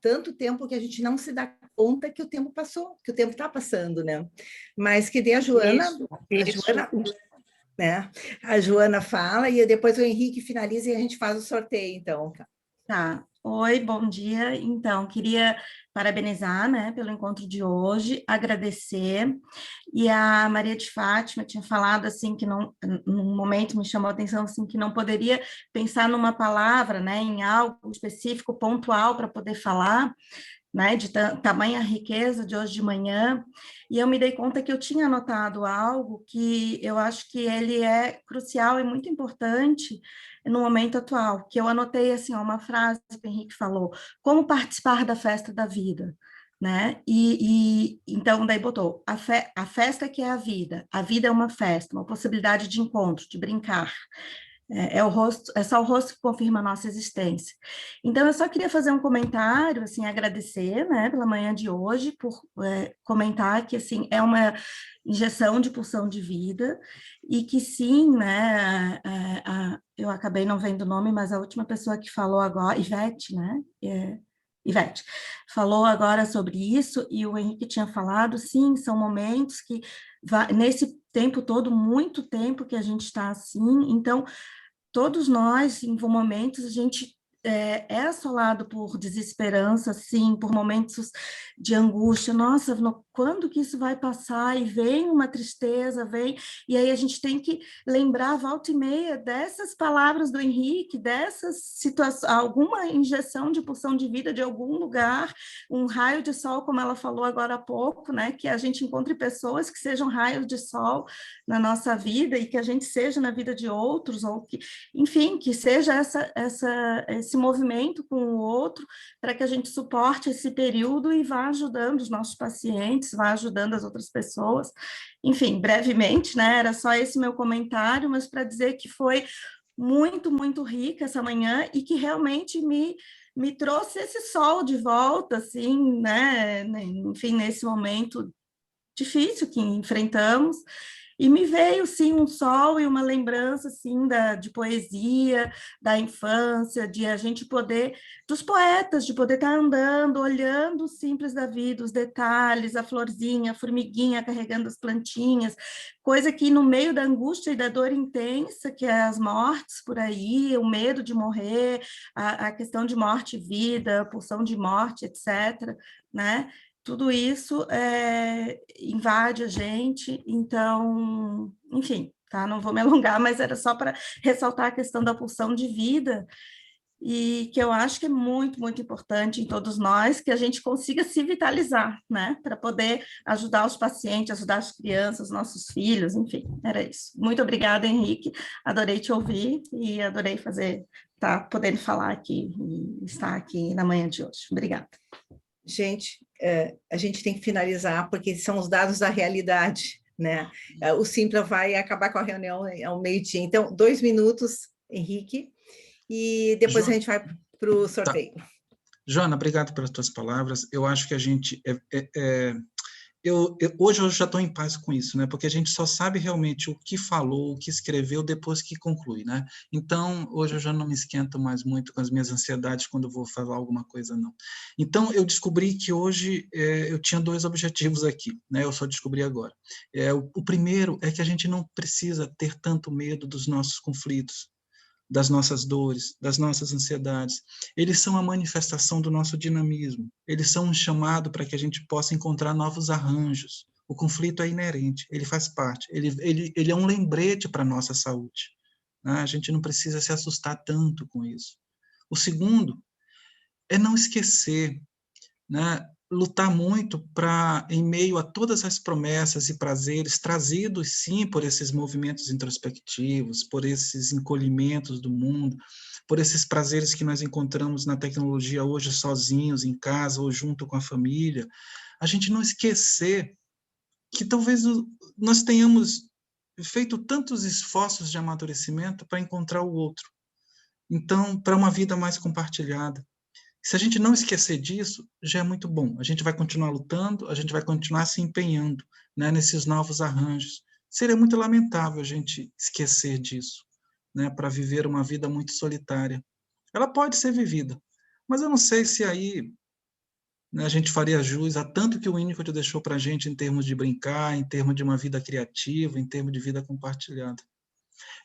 tanto tempo que a gente não se dá conta que o tempo passou, que o tempo está passando, né? Mas que dê a Joana... Né? A Joana fala e depois o Henrique finaliza e a gente faz o sorteio, então. Tá. Oi, bom dia. Então, queria parabenizar, né, pelo encontro de hoje, agradecer. E a Maria de Fátima tinha falado assim que não, num momento me chamou a atenção assim que não poderia pensar numa palavra, né, em algo específico, pontual para poder falar. né, de tamanha riqueza de hoje de manhã, e eu me dei conta que eu tinha anotado algo que eu acho que ele é crucial e muito importante no momento atual, que eu anotei assim, uma frase que o Henrique falou: como participar da festa da vida, né? Então daí botou a festa que é a vida é uma festa, uma possibilidade de encontro, de brincar. É o rosto, é só o rosto que confirma a nossa existência. Então, eu só queria fazer um comentário, assim, agradecer, né, pela manhã de hoje, por comentar que, assim, é uma injeção de pulsão de vida, e que sim, né, eu acabei não vendo o nome, mas a última pessoa que falou agora, Ivete, né, Ivete, falou agora sobre isso, e o Henrique tinha falado, sim, são momentos que, nesse tempo todo, muito tempo que a gente está assim, então, todos nós, em momentos, a gente é assolado por desesperança, sim, por momentos de angústia. Nossa, quando que isso vai passar? E vem uma tristeza, e aí a gente tem que lembrar, volta e meia, dessas palavras do Henrique, dessas situações, alguma injeção de pulsão de vida de algum lugar, um raio de sol, como ela falou agora há pouco, né? Que a gente encontre pessoas que sejam raios de sol na nossa vida e que a gente seja na vida de outros, ou que, enfim, que seja esse movimento com o outro, para que a gente suporte esse período e vá ajudando os nossos pacientes, vá ajudando as outras pessoas. Enfim, brevemente, né, era só esse meu comentário, mas para dizer que foi muito, muito rica essa manhã e que realmente me trouxe esse sol de volta, assim, né, enfim, nesse momento difícil que enfrentamos. E me veio, sim, um sol e uma lembrança, assim, de poesia, da infância, de a gente poder, dos poetas, de poder estar andando, olhando o simples da vida, os detalhes, a florzinha, a formiguinha carregando as plantinhas, coisa que no meio da angústia e da dor intensa, que é as mortes por aí, o medo de morrer, a questão de morte e vida, a pulsão de morte, etc., né? Tudo isso invade a gente, então, enfim, tá? Não vou me alongar, mas era só para ressaltar a questão da pulsão de vida, e que eu acho que é muito, muito importante em todos nós, que a gente consiga se vitalizar, né? Para poder ajudar os pacientes, ajudar as crianças, nossos filhos, enfim, era isso. Muito obrigada, Henrique, adorei te ouvir e adorei podendo falar aqui e estar aqui na manhã de hoje. Obrigada. Gente, a gente tem que finalizar, porque são os dados da realidade, né? O Simpla vai acabar com a reunião ao meio-dia. Então, 2 minutos, Henrique, e depois a gente vai para o sorteio. Tá. Joana, obrigado pelas tuas palavras. Eu acho que a gente... hoje eu já estou em paz com isso, né? Porque a gente só sabe realmente o que falou, o que escreveu depois que conclui, né? Então, hoje eu já não me esquento mais muito com as minhas ansiedades quando eu vou falar alguma coisa, não. Então, eu descobri que hoje eu tinha 2 objetivos aqui, né? Eu só descobri agora. O primeiro é que a gente não precisa ter tanto medo dos nossos conflitos, das nossas dores, das nossas ansiedades. Eles são a manifestação do nosso dinamismo. Eles são um chamado para que a gente possa encontrar novos arranjos. O conflito é inerente, ele faz parte, ele é um lembrete para a nossa saúde, né? A gente não precisa se assustar tanto com isso. O segundo é não esquecer, né? Lutar muito para, em meio a todas as promessas e prazeres trazidos, sim, por esses movimentos introspectivos, por esses encolhimentos do mundo, por esses prazeres que nós encontramos na tecnologia hoje sozinhos, em casa ou junto com a família, a gente não esquecer que talvez nós tenhamos feito tantos esforços de amadurecimento para encontrar o outro. Então, para uma vida mais compartilhada. Se a gente não esquecer disso, já é muito bom. A gente vai continuar lutando, a gente vai continuar se empenhando, né, nesses novos arranjos. Seria muito lamentável a gente esquecer disso, né, para viver uma vida muito solitária. Ela pode ser vivida, mas eu não sei se aí, né, a gente faria jus a tanto que o Winnicott deixou para a gente em termos de brincar, em termos de uma vida criativa, em termos de vida compartilhada.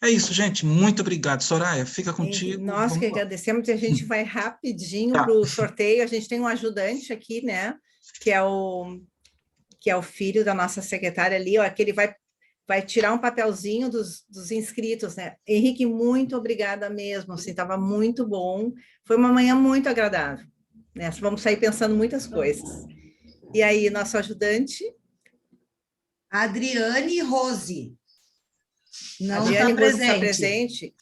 É isso, gente. Muito obrigado. Soraya, fica contigo. Nós que agradecemos, e a gente vai rapidinho para o sorteio. A gente tem um ajudante aqui, né? Que é o filho da nossa secretária ali, ó, que ele vai tirar um papelzinho dos inscritos, né? Henrique, muito obrigada mesmo. Assim, estava muito bom. Foi uma manhã muito agradável. né? Vamos sair pensando muitas coisas. E aí, nosso ajudante? Adriane Rose. Não Adriane está Rose está presente. presente.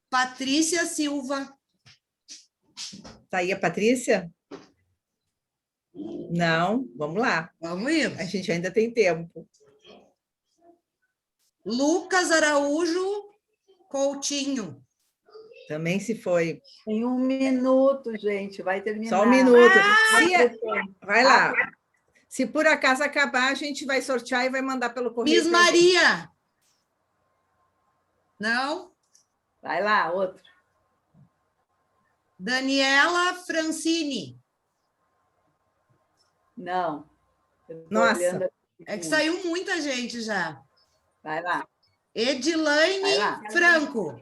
Patrícia Silva. Está aí a Patrícia? Não, vamos lá. Vamos ir. A gente ainda tem tempo. Lucas Araújo Coutinho. Também se foi. Em 1 minuto, gente, vai terminar. Só 1 minuto. Vai Ah! lá. Se por acaso acabar, a gente vai sortear e vai mandar pelo correio. Miss Maria. Não? Vai lá, outro. Daniela Francini. Não. Eu tô Nossa. olhando aqui. É que saiu muita gente já. Vai lá. Edilaine Vai lá. Franco.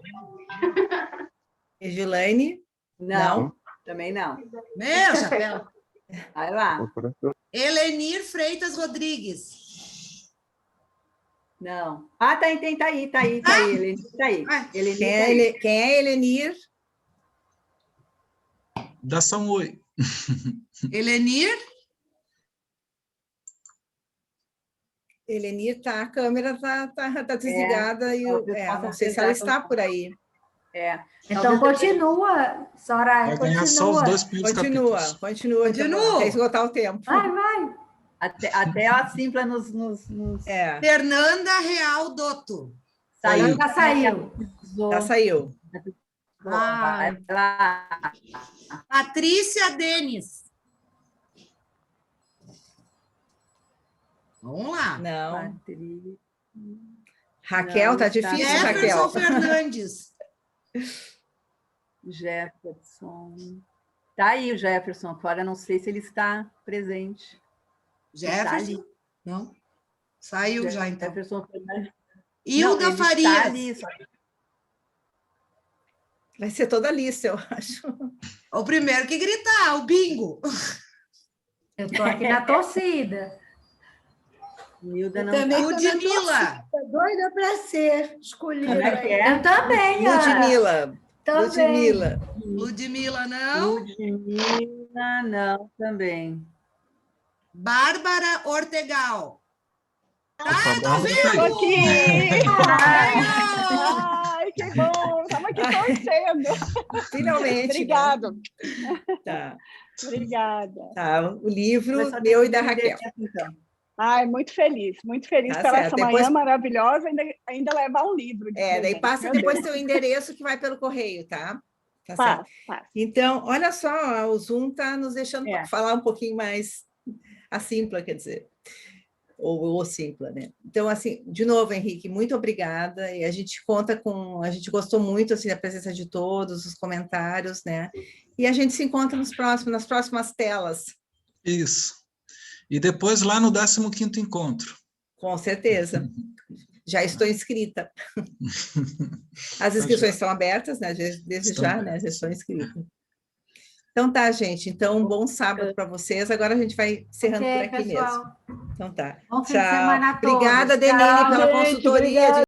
Edilane? Não, também não. Meu chapéu. Vai lá. Elenir Freitas Rodrigues. Não. Ah, tá aí, tá aí, Elenir, tá aí. Ah. Elenir, Quem tá é, aí. quem é Elenir? Dá só um oi. Elenir? Elenir, tá, a câmera tá desligada e talvez não possa sei se ela tentar está por aí. É. Então, continua, Soraya, Vai ganhar só os continua. 2 primeiros capítulos. Continua. Então, Continua. até esgotar o tempo. Vai. Até a Simpla nos É, Fernanda Real Dotto. saiu. Já saiu. já saiu. Vai lá. Patrícia Denis. Vamos lá. Não. Patrícia. Raquel, Não, tá tá. difícil, Jefferson Raquel. Fernandes. Jefferson. Tá aí o Jefferson, agora não sei se ele está presente. Jefferson? ali. Não? Saiu já, então. Jefferson Fernandes. Hilda Não, ele Farias. está ali, só que Vai ser toda a lista, eu acho. O primeiro que gritar, o bingo. Eu estou aqui na torcida. Hilda Eu não também tô na Ludmila. torcida, doida para ser escolhida. Como é que é? Eu também, Ana. Ludmila. Também. Ludmila. Ludmila, não. Ludmila, não, também. Bárbara Ortegal. Opa, Bárbara tá aí. Aqui! Ganhou! Ai, que bom! Estamos aqui torcendo. Finalmente. Obrigado. Tá. Obrigada. Tá, o livro Mas só meu e tem da que Raquel. ver, então. Ai, muito feliz Tá pela certo. essa Depois- manhã maravilhosa, ainda levar um livro. de Daí presente. passa Meu depois Deus. teu endereço que vai pelo correio, tá? Tá certo. Passa. Então, olha só, o Zoom está nos deixando É. falar um pouquinho mais a Simpla, quer dizer, ou o Simpla, né? Então, assim, de novo, Henrique, muito obrigada, e a gente gostou muito, assim, da presença de todos, os comentários, né? E a gente se encontra nas próximas telas, Isso. E depois lá no 15º encontro. com certeza. Já estou inscrita. As inscrições estão abertas, né? Desde Estão já, né? abertas. Já estou inscrita. Então tá, gente. Então, um bom sábado para vocês. Agora a gente vai encerrando Ok, por aqui pessoal. mesmo. Então tá. Bom fim de semana a todos. Obrigada, Denise, Tchau. pela Gente, consultoria. obrigada.